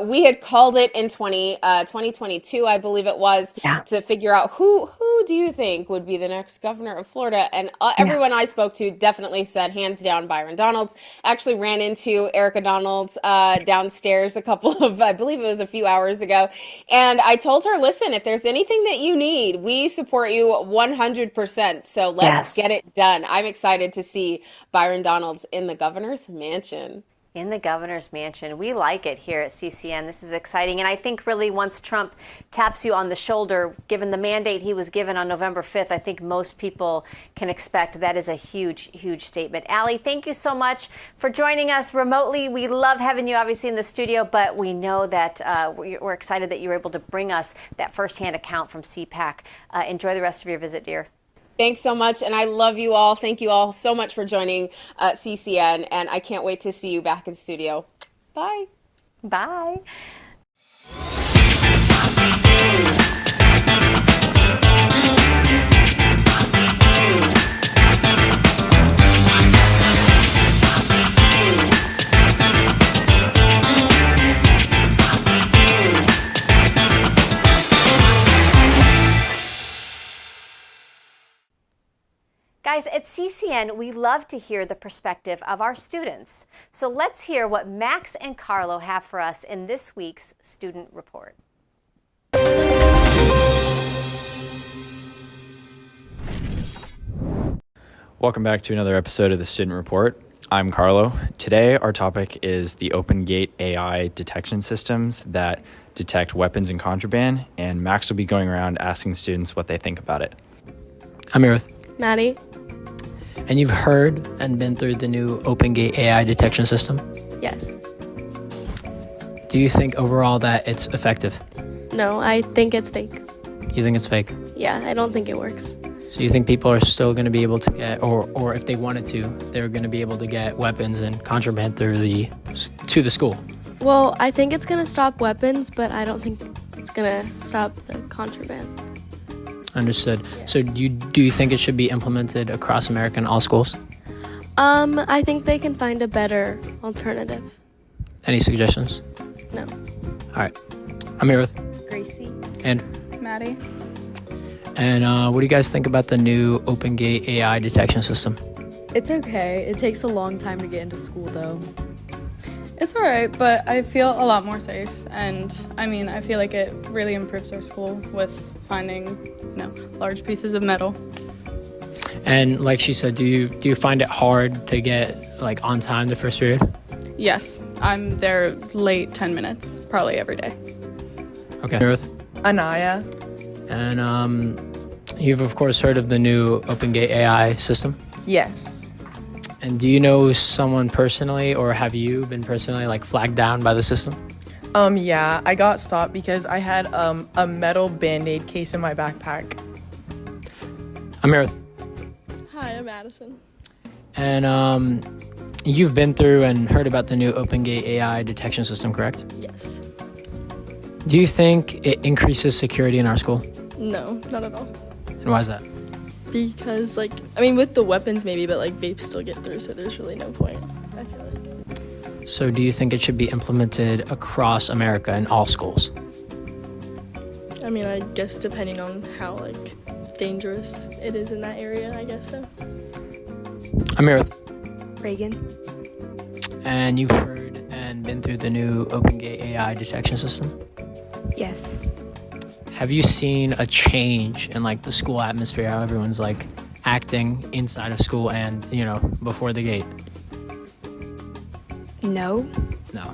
We had called it in 2022, I believe it was, to figure out who do you think would be the next governor of Florida? And everyone I spoke to definitely said, hands down, Byron Donalds. Actually ran into Erica Donalds downstairs I believe it was a few hours ago. And I told her, listen, if there's anything that you need, we support you 100%. So let's get it done. I'm excited to see Byron Donalds in the governor's mansion. In the governor's mansion. We like it here at CCN. This is exciting. And I think really once Trump taps you on the shoulder, given the mandate he was given on November 5th, I think most people can expect that is a huge, huge statement. Allie, thank you so much for joining us remotely. We love having you obviously in the studio, but we know that we're excited that you were able to bring us that firsthand account from CPAC. Enjoy the rest of your visit, dear. Thanks so much, and I love you all. Thank you all so much for joining CCN, and I can't wait to see you back in studio. Bye. Bye. Guys, at CCN, we love to hear the perspective of our students. So let's hear what Max and Carlo have for us in this week's Student Report. Welcome back to another episode of the Student Report. I'm Carlo. Today, our topic is the Open Gate AI detection systems that detect weapons and contraband, and Max will be going around asking students what they think about it. I'm here with Maddie. And you've heard and been through the new Open Gate AI detection system? Yes. Do you think overall that it's effective? No, I think it's fake. You think it's fake? Yeah, I don't think it works. So you think people are still going to be able to get, or if they wanted to, they're going to be able to get weapons and contraband to the school? Well, I think it's going to stop weapons, but I don't think it's going to stop the contraband. Understood. So do you think it should be implemented across America in all schools? I think they can find a better alternative. Any suggestions? No. All right. I'm here with Gracie. And Maddie. And what do you guys think about the new Open Gate AI detection system? It's okay. It takes a long time to get into school, though. It's alright, but I feel a lot more safe. And I feel like it really improves our school with finding, large pieces of metal. And like she said, do you find it hard to get on time the first period? Yes, I'm there late 10 minutes, probably every day. Okay. Anaya. And you've of course heard of the new Open Gate AI system? Yes. And do you know someone personally, or have you been personally flagged down by the system? Yeah, I got stopped because I had a metal Band-Aid case in my backpack. I'm here. Hi, I'm Addison. And you've been through and heard about the new OpenGate AI detection system, correct? Yes. Do you think it increases security in our school? No, not at all. And why is that? Because, like, I mean, with the weapons maybe, but, like, vapes still get through, so there's really no point, I feel like. So do you think it should be implemented across America in all schools? I mean, I guess depending on how, like, dangerous it is in that area, I guess so. I'm here with Reagan. And you've heard and been through the new OpenGate AI detection system? Yes. Have you seen a change in like the school atmosphere, how everyone's like acting inside of school and, you know, before the gate? No. No.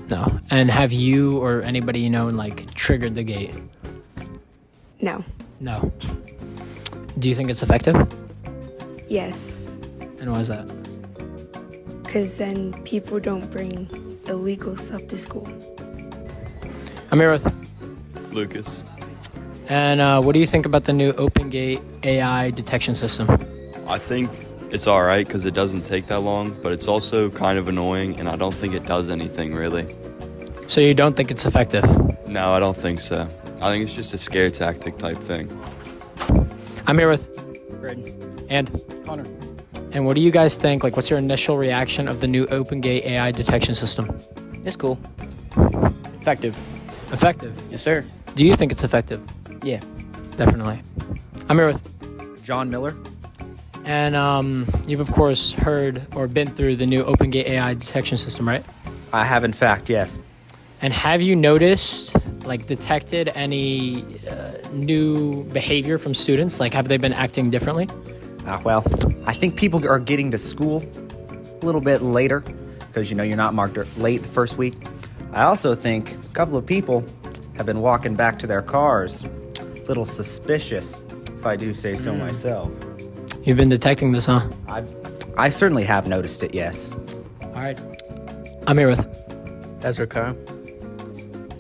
No. And have you or anybody you know like triggered the gate? No. No. Do you think it's effective? Yes. And why is that? Because then people don't bring illegal stuff to school. I'm here with Lucas. And what do you think about the new OpenGate AI detection system? I think it's all right because it doesn't take that long, but it's also kind of annoying, and I don't think it does anything really. So you don't think it's effective? No, I don't think so. I think it's just a scare tactic type thing. I'm here with Braden. And Connor. And what do you guys think? Like, what's your initial reaction of the new OpenGate AI detection system? It's cool. Effective. Effective? Yes, sir. Do you think it's effective? Yeah. Definitely. I'm here with John Miller. And you've, of course, heard or been through the new OpenGate AI detection system, right? I have, in fact, yes. And have you noticed, like, detected any new behavior from students? Like, have they been acting differently? Well, I think people are getting to school a little bit later because, you know, you're not marked late the first week. I also think a couple of people have been walking back to their cars a little suspicious, if I do say so myself. You've been detecting this, huh? I certainly have noticed it, yes. All right. I'm here with Ezra Kyle.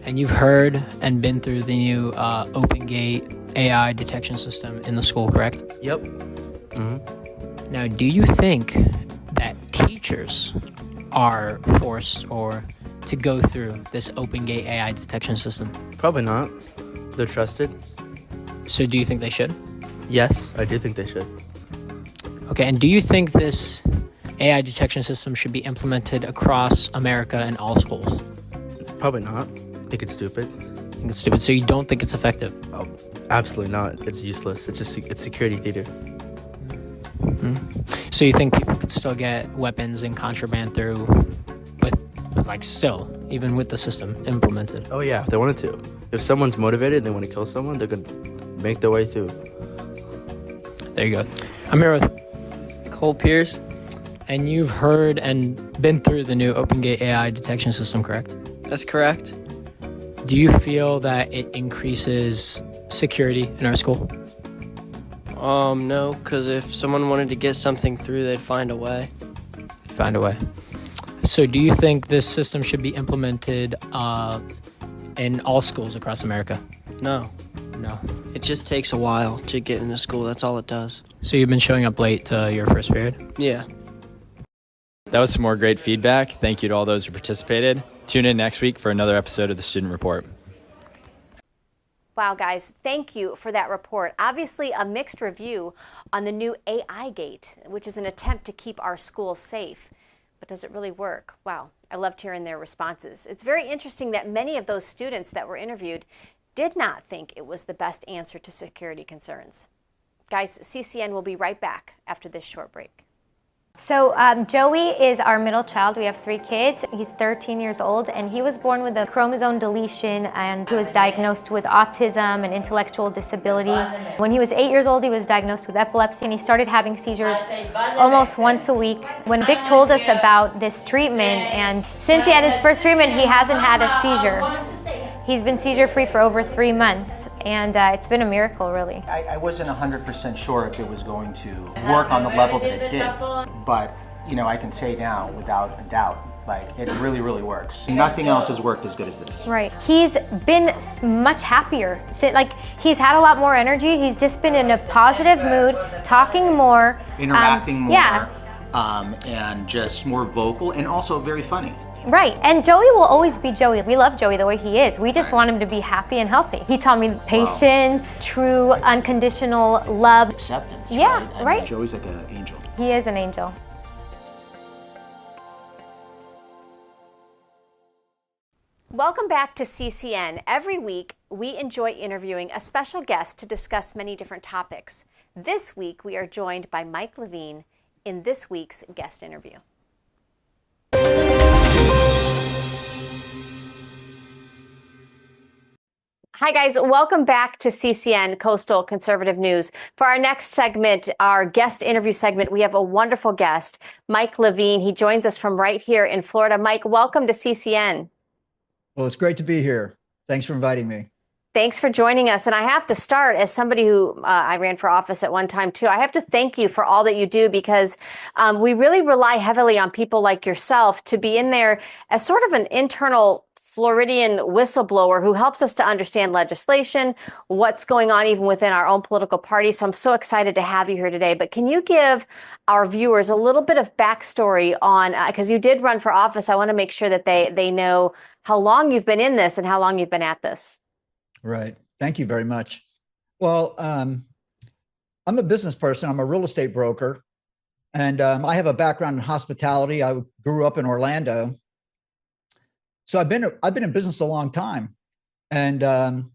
And you've heard and been through the new OpenGate AI detection system in the school, correct? Yep. Now, do you think that teachers are forced or to go through this OpenGate AI detection system? Probably not. They're trusted. So do you think they should? Yes, I do think they should. Okay, and do you think this AI detection system should be implemented across America in all schools? Probably not. I think it's stupid. I think it's stupid. So you don't think it's effective? Oh, absolutely not. It's useless. It's security theater. So you think people could still get weapons and contraband through with like still, even with the system implemented? Oh yeah, if they wanted to. If someone's motivated and they want to kill someone, they're going to make their way through. There you go. I'm here with Cole Pierce. And you've heard and been through the new OpenGate AI detection system, correct? That's correct. Do you feel that it increases security in our school? No, because if someone wanted to get something through, they'd find a way. Find a way. So do you think this system should be implemented in all schools across America? No. No. It just takes a while to get into school. That's all it does. So you've been showing up late to your first period? Yeah. That was some more great feedback. Thank you to all those who participated. Tune in next week for another episode of the Student Report. Wow, guys, thank you for that report. Obviously, a mixed review on the new AI Gate, which is an attempt to keep our schools safe. But does it really work? Wow, I loved hearing their responses. It's very interesting that many of those students that were interviewed did not think it was the best answer to security concerns. Guys, CCN will be right back after this short break. So Joey is our middle child. We have 3 kids. He's 13 years old, and he was born with a chromosome deletion, and he was diagnosed with autism and intellectual disability. When he was 8 years old, he was diagnosed with epilepsy, and he started having seizures almost once a week. When Vic told us about this treatment, and since he had his first treatment, he hasn't had a seizure. He's been seizure-free for over 3 months, and it's been a miracle, really. I wasn't 100% sure if it was going to work on the level that it did, but you know, I can say now, without a doubt, Like, it really, really works. Nothing else has worked as good as this. Right. He's been much happier. Like, he's had a lot more energy. He's just been in a positive mood, talking more. Interacting more. Yeah. And just more vocal and also very funny. Right. And Joey will always be Joey. We love Joey the way he is. We just want him to be happy and healthy. He taught me patience, true unconditional love. Acceptance. Yeah, right? right. Joey's like an angel. He is an angel. Welcome back to CCN. Every week, we enjoy interviewing a special guest to discuss many different topics. This week, we are joined by Mike Levine in this week's guest interview. Hi guys, welcome back to CCN Coastal Conservative News. For our next segment, our guest interview segment, we have a wonderful guest, Mike Levine. He joins us from right here in Florida. Mike, welcome to CCN. Well, it's great to be here. Thanks for inviting me. Thanks for joining us. And I have to start, as somebody who I ran for office at one time too, I have to thank you for all that you do, because we really rely heavily on people like yourself to be in there as sort of an internal Floridian whistleblower who helps us to understand legislation, what's going on even within our own political party. So I'm so excited to have you here today. But can you give our viewers a little bit of backstory on, because you did run for office, I want to make sure that they know how long you've been in this and how long you've been at this. Right. Thank you very much. Well, I'm a business person. I'm a real estate broker, and I have a background in hospitality. I grew up in Orlando. So I've been in business a long time, and I'm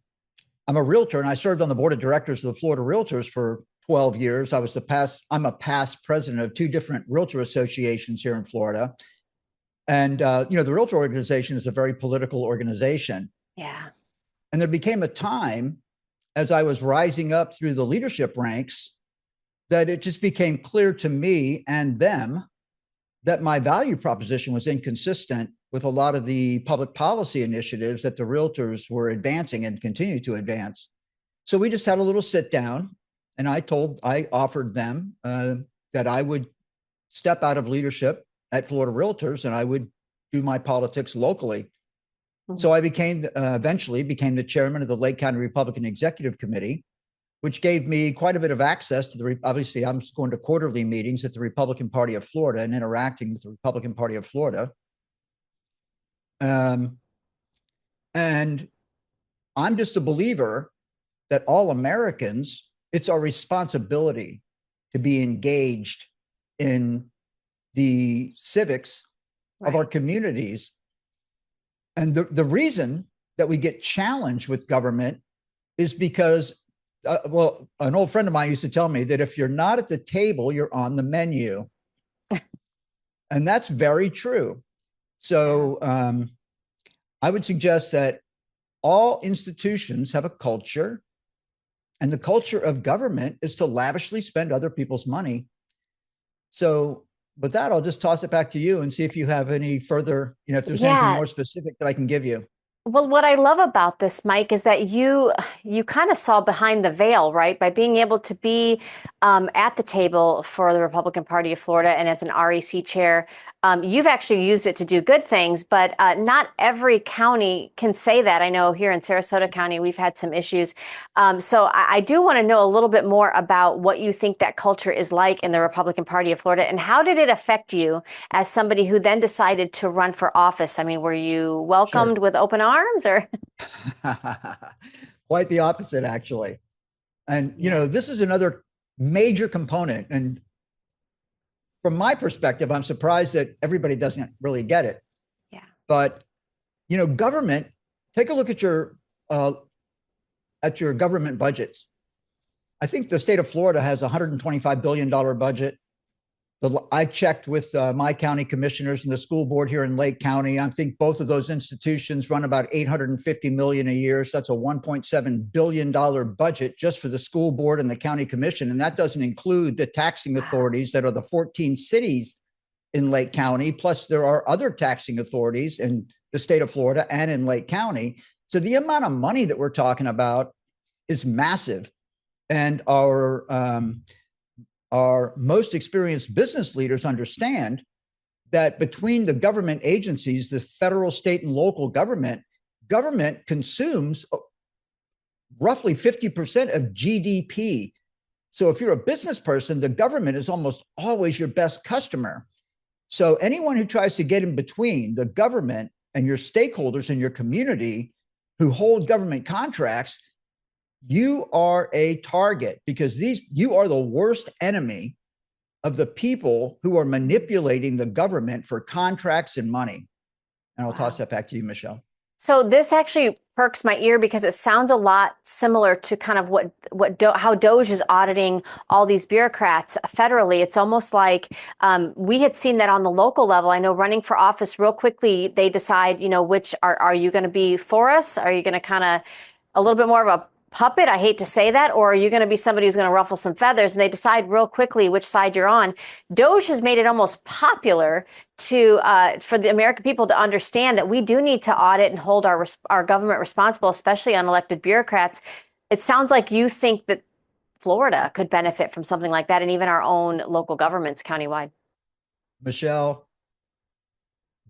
a realtor, and I served on the board of directors of the Florida Realtors for 12 years. I'm a past president of 2 different realtor associations here in Florida. And, the realtor organization is a very political organization. Yeah. And there became a time as I was rising up through the leadership ranks that it just became clear to me and them that my value proposition was inconsistent with a lot of the public policy initiatives that the realtors were advancing and continue to advance. So we just had a little sit down, and I offered them that I would step out of leadership at Florida Realtors and I would do my politics locally. Mm-hmm. So I eventually became the chairman of the Lake County Republican Executive Committee, which gave me quite a bit of access to obviously I'm going to quarterly meetings at the Republican Party of Florida and interacting with the Republican Party of Florida. And I'm just a believer that all Americans, it's our responsibility to be engaged in the civics of our communities. And the reason that we get challenged with government is because, an old friend of mine used to tell me that if you're not at the table, you're on the menu. And that's very true. So I would suggest that all institutions have a culture, and the culture of government is to lavishly spend other people's money. So with that, I'll just toss it back to you and see if you have any further, if there's anything more specific that I can give you. Well, what I love about this, Mike, is that you kind of saw behind the veil, right? By being able to be at the table for the Republican Party of Florida and as an REC chair, you've actually used it to do good things, but not every county can say that. I know here in Sarasota County, we've had some issues. So I do want to know a little bit more about what you think that culture is like in the Republican Party of Florida, and how did it affect you as somebody who then decided to run for office? I mean, were you welcomed with open arms? Or quite the opposite, actually. And this is another major component, and from my perspective, I'm surprised that everybody doesn't really get it. Yeah. But government, take a look at your government budgets. I think the state of Florida has a $125 billion budget. I checked with my county commissioners and the school board here in Lake County. I think both of those institutions run about $850 million a year. So that's a $1.7 billion budget just for the school board and the county commission. And that doesn't include the taxing authorities that are the 14 cities in Lake County. Plus there are other taxing authorities in the state of Florida and in Lake County. So the amount of money that we're talking about is massive. And our most experienced business leaders understand that between the government agencies, the federal, state, and local government consumes roughly 50% of GDP. So if you're a business person, the government is almost always your best customer. So anyone who tries to get in between the government and your stakeholders in your community who hold government contracts, you are a target, because you are the worst enemy of the people who are manipulating the government for contracts and money. And I'll toss that back to you, Michelle. So this actually perks my ear because it sounds a lot similar to kind of how DOJ is auditing all these bureaucrats federally. It's almost like we had seen that on the local level. I know running for office real quickly, they decide, which are you going to be for us? Are you going to kind of a little bit more of a puppet? I hate to say that. Or are you going to be somebody who's going to ruffle some feathers? And they decide real quickly which side you're on. DOJ has made it almost popular for the American people to understand that we do need to audit and hold our government responsible, especially unelected bureaucrats. It sounds like you think that Florida could benefit from something like that, and even our own local governments countywide. Michelle,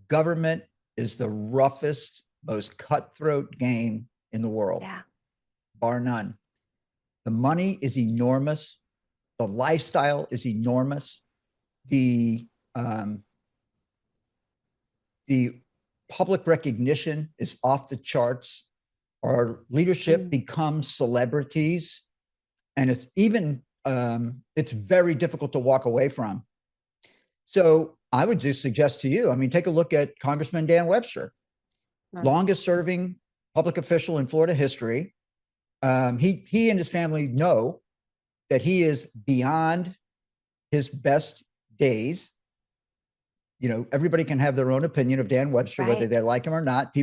government is the roughest, most cutthroat game in the world. Yeah. Bar none. The money is enormous. The lifestyle is enormous. The public recognition is off the charts. Our leadership becomes celebrities, and it's even it's very difficult to walk away from. So I would just suggest to you, take a look at Congressman Dan Webster, longest serving public official in Florida history. He and his family know that he is beyond his best days. Everybody can have their own opinion of Dan Webster, Right. whether they like him or not.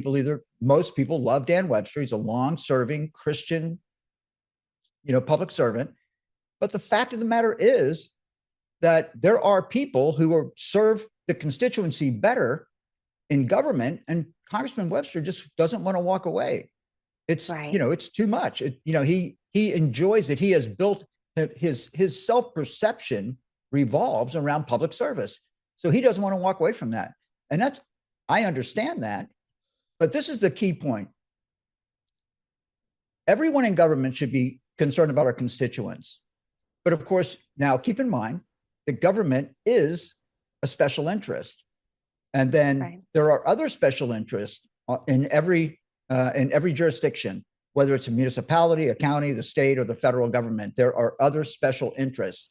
Most people love Dan Webster. He's a long-serving Christian, public servant. But the fact of the matter is that there are people who serve the constituency better in government, and Congressman Webster just doesn't want to walk away. It's, Right. It's too much. He enjoys it. He has built his self-perception revolves around public service. So he doesn't want to walk away from that. And I understand that, but this is the key point. Everyone in government should be concerned about our constituents. But of course, now keep in mind, the government is a special interest. And then there are other special interests in every jurisdiction, whether it's a municipality, a county, the state, or the federal government. There are other special interests.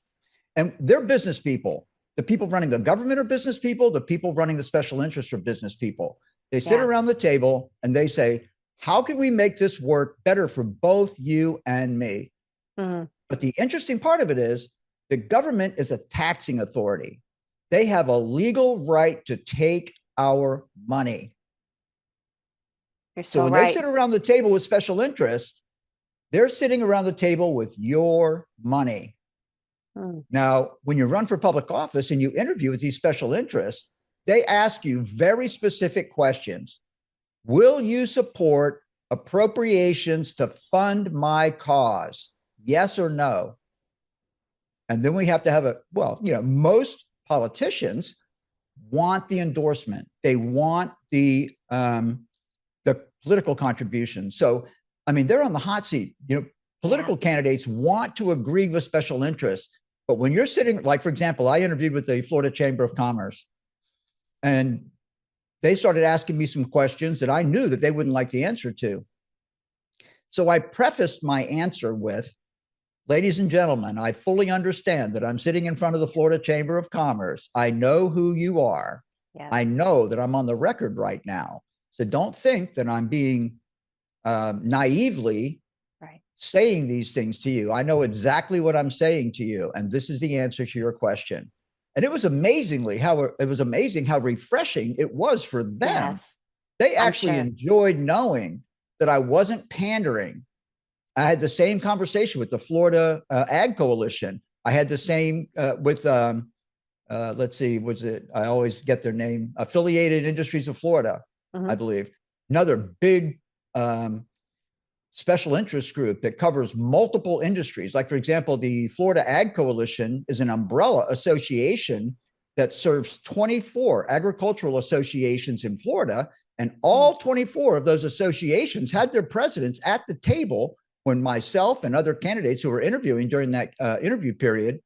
And they're business people. The people running the government are business people. The people running the special interests are business people. They sit around the table and they say, how can we make this work better for both you and me? Mm-hmm. But the interesting part of it is the government is a taxing authority. They have a legal right to take our money. So when they sit around the table with special interests, they're sitting around the table with your money. Now, when you run for public office and you interview with these special interests, they ask you very specific questions. Will you support appropriations to fund my cause? Yes or no? And then we have to have most politicians want the endorsement. They want the political contribution. So, they're on the hot seat. Political candidates want to agree with special interests. But when you're sitting, like, for example, I interviewed with the Florida Chamber of Commerce, and they started asking me some questions that I knew that they wouldn't like the answer to. So I prefaced my answer with, ladies and gentlemen, I fully understand that I'm sitting in front of the Florida Chamber of Commerce. I know who you are. Yes. I know that I'm on the record right now. So don't think that I'm being naively saying these things to you. I know exactly what I'm saying to you, and this is the answer to your question. And it was amazing how refreshing it was for them. Yes, they actually enjoyed knowing that I wasn't pandering. I had the same conversation with the Florida Ag Coalition. I had the same with let's see, I always get their name, Affiliated Industries of Florida, I believe. Another big special interest group that covers multiple industries. Like, for example, the Florida Ag Coalition is an umbrella association that serves 24 agricultural associations in Florida. And all 24 of those associations had their presidents at the table when myself and other candidates who were interviewing during that interview period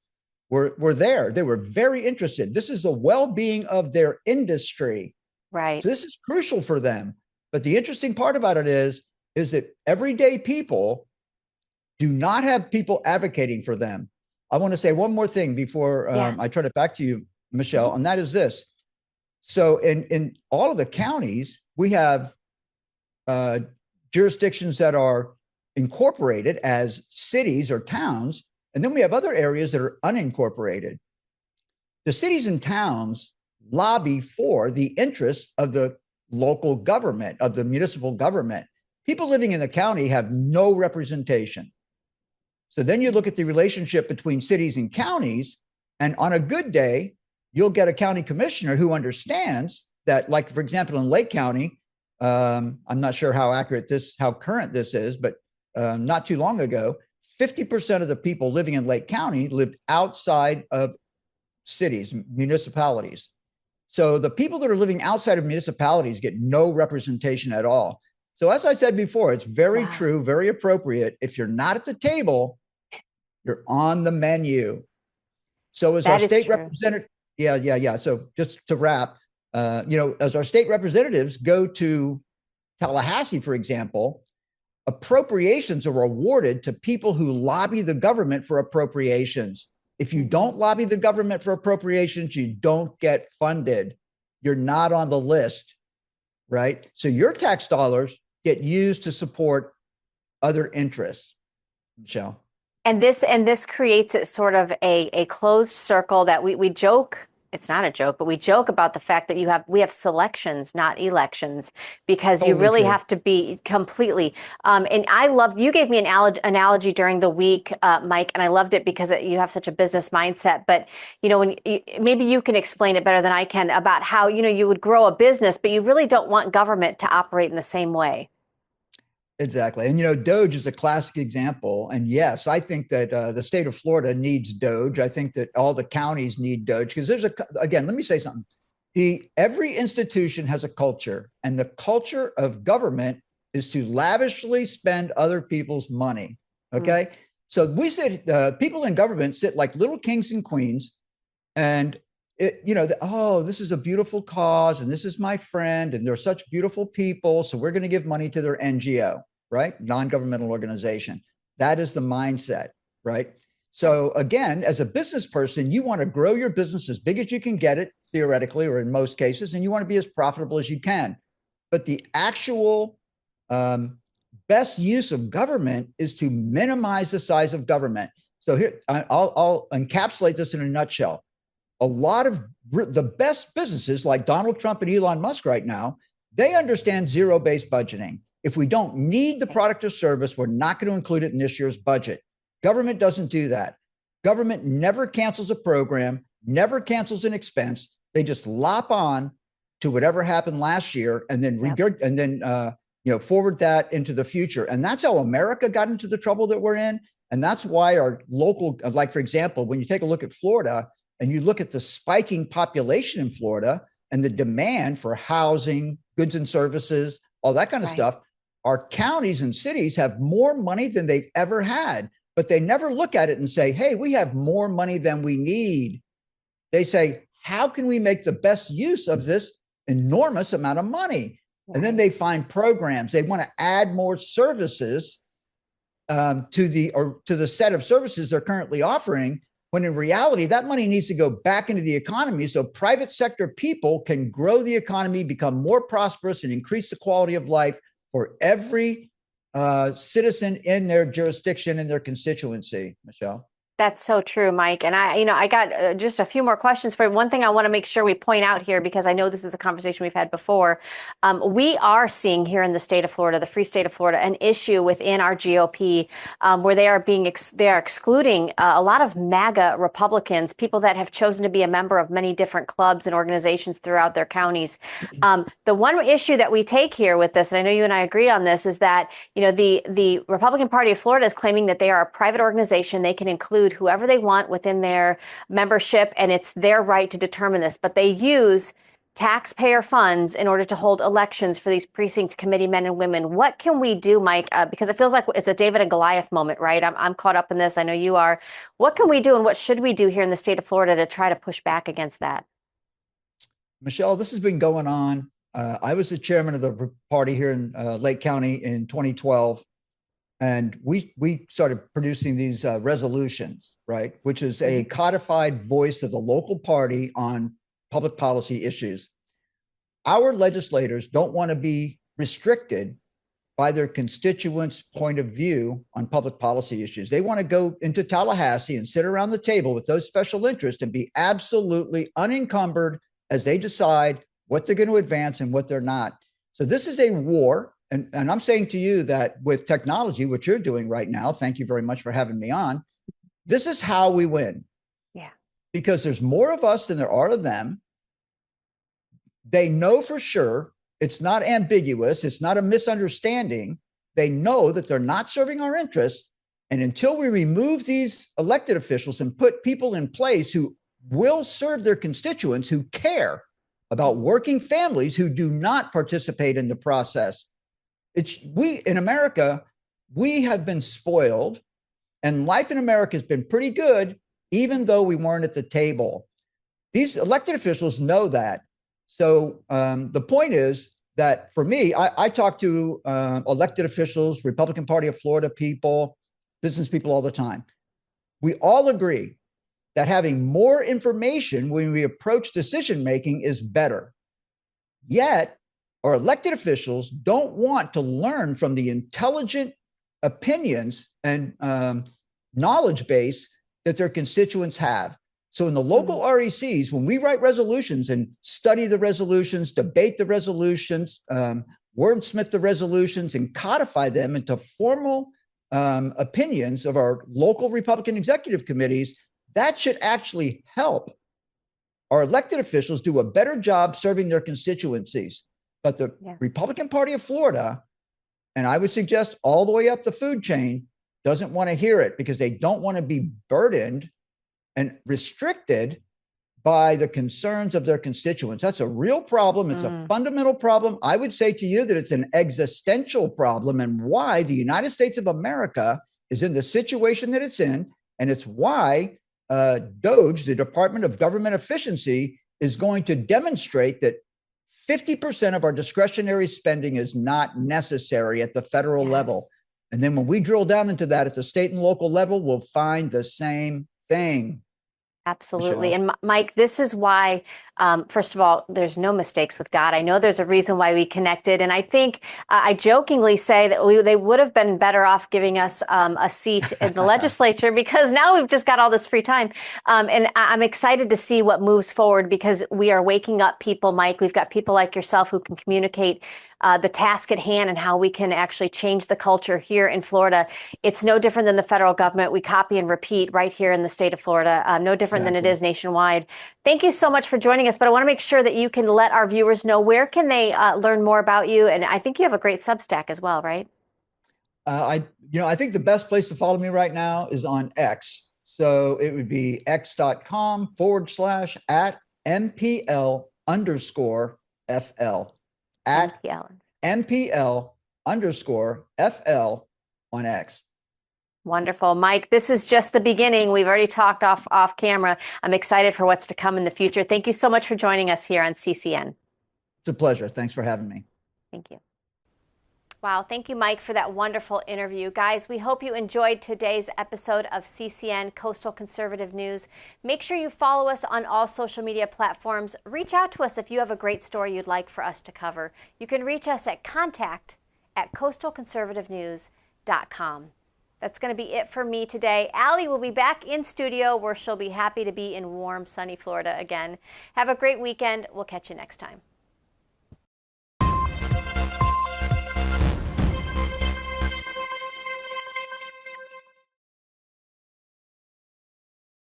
were there. They were very interested. This is the well-being of their industry. Right. So this is crucial for them. But the interesting part about it is that everyday people do not have people advocating for them. I want to say one more thing before I turn it back to you, Michelle, and that is this. So in all of the counties, we have jurisdictions that are incorporated as cities or towns, and then we have other areas that are unincorporated. The cities and towns lobby for the interests of the local government, of the municipal government. People living in the county have no representation. So then you look at the relationship between cities and counties, and on a good day, you'll get a county commissioner who understands that, like, for example, in Lake County, I'm not sure how current this is, but not too long ago, 50% of the people living in Lake County lived outside of cities, municipalities. So the people that are living outside of municipalities get no representation at all. So as I said before, it's very true, very appropriate. If you're not at the table, you're on the menu. So as our state representative, So just to wrap, as our state representatives go to Tallahassee, for example, appropriations are awarded to people who lobby the government for appropriations. If you don't lobby the government for appropriations, you don't get funded. You're not on the list, right? So your tax dollars get used to support other interests. Michelle. And this creates it sort of a closed circle that we joke. It's not a joke, but we joke about the fact that we have selections, not elections, because you really have to be completely. And you gave me an analogy during the week, Mike, and I loved it because you have such a business mindset. But maybe you can explain it better than I can about how you would grow a business, but you really don't want government to operate in the same way. Exactly. And, Doge is a classic example. And yes, I think that the state of Florida needs Doge. I think that all the counties need Doge because again, let me say something. Every institution has a culture, and the culture of government is to lavishly spend other people's money. Okay. So we sit, people in government sit like little kings and queens, and this is a beautiful cause, and this is my friend, and they're such beautiful people, so we're going to give money to their NGO, right? Non-governmental organization. That is the mindset, right? So again, as a business person, you want to grow your business as big as you can get it, theoretically, or in most cases, and you want to be as profitable as you can. But the actual best use of government is to minimize the size of government. So here, I'll encapsulate this in a nutshell. A lot of the best businesses like Donald Trump and Elon Musk right now, they understand zero-based budgeting. If we don't need the product or service, we're not going to include it in this year's budget. Government doesn't do that. Government never cancels a program, never cancels an expense. They just lop on to whatever happened last year and then forward that into the future. And that's how America got into the trouble that we're in. And that's why our local, like, for example, when you take a look at Florida, and you look at the spiking population in Florida and the demand for housing, goods and services, all that kind of stuff, our counties and cities have more money than they've ever had, but they never look at it and say, hey, we have more money than we need. They say, how can we make the best use of this enormous amount of money? And then they find programs. They want to add more services to the set of services they're currently offering, when in reality, that money needs to go back into the economy so private sector people can grow the economy, become more prosperous, and increase the quality of life for every citizen in their jurisdiction, in their constituency. Michelle. That's so true, Mike. And I got just a few more questions for you. One thing I want to make sure we point out here, because I know this is a conversation we've had before. We are seeing here in the state of Florida, the free state of Florida, an issue within our GOP where they are excluding a lot of MAGA Republicans, people that have chosen to be a member of many different clubs and organizations throughout their counties. The one issue that we take here with this, and I know you and I agree on this, is that the Republican Party of Florida is claiming that they are a private organization. They can include include whoever they want within their membership, and it's their right to determine this. But they use taxpayer funds in order to hold elections for these precinct committee men and women. What can we do, Mike? Because it feels like it's a David and Goliath moment, right? I'm caught up in this. I know you are. What can we do, and what should we do here in the state of Florida to try to push back against that? Michelle, this has been going on. I was the chairman of the party here in Lake County in 2012, and we started producing these resolutions, right, which is a codified voice of the local party on public policy issues. Our legislators don't want to be restricted by their constituents' point of view on public policy issues. They want to go into Tallahassee and sit around the table with those special interests and be absolutely unencumbered as they decide what they're going to advance and what they're not. So this is a war. And I'm saying to you that with technology, what you're doing right now, thank you very much for having me on, this is how we win. Yeah. Because there's more of us than there are of them. They know for sure it's not ambiguous. It's not a misunderstanding. They know that they're not serving our interests. And until we remove these elected officials and put people in place who will serve their constituents, who care about working families who do not participate in the process, we in America, we have been spoiled, and life in America has been pretty good, even though we weren't at the table. These elected officials know that. So the point is that for me, I talk to elected officials, Republican Party of Florida people, business people all the time. We all agree that having more information when we approach decision making is better. Yet, our elected officials don't want to learn from the intelligent opinions and knowledge base that their constituents have. So in the local RECs, when we write resolutions and study the resolutions, debate the resolutions, wordsmith the resolutions, and codify them into formal opinions of our local Republican executive committees, that should actually help our elected officials do a better job serving their constituencies. But the Republican Party of Florida, and I would suggest all the way up the food chain, doesn't want to hear it because they don't want to be burdened and restricted by the concerns of their constituents. That's a real problem. It's a fundamental problem. I would say to you that it's an existential problem, and why the United States of America is in the situation that it's in. And it's why DOGE, the Department of Government Efficiency, is going to demonstrate that 50% of our discretionary spending is not necessary at the federal level. And then when we drill down into that at the state and local level, we'll find the same thing. Absolutely. Michelle. And Mike, this is why, first of all, there's no mistakes with God. I know there's a reason why we connected. And I think I jokingly say that they would have been better off giving us a seat in the legislature, because now we've just got all this free time. And I'm excited to see what moves forward, because we are waking up people, Mike. We've got people like yourself who can communicate the task at hand and how we can actually change the culture here in Florida. It's no different than the federal government. We copy and repeat right here in the state of Florida. No different than it is nationwide. Thank you so much for joining us. But I want to make sure that you can let our viewers know, where can they learn more about you? And I think you have a great Substack as well, right? I think the best place to follow me right now is on X. So it would be x.com/@MPL_FL. At MPL_FL on X. Wonderful. Mike, this is just the beginning. We've already talked off camera. I'm excited for what's to come in the future. Thank you so much for joining us here on CCN. It's a pleasure. Thanks for having me. Thank you. Wow. Thank you, Mike, for that wonderful interview. Guys, we hope you enjoyed today's episode of CCN Coastal Conservative News. Make sure you follow us on all social media platforms. Reach out to us if you have a great story you'd like for us to cover. You can reach us at contact@coastalconservativenews.com. That's going to be it for me today. Allie will be back in studio, where she'll be happy to be in warm, sunny Florida again. Have a great weekend. We'll catch you next time.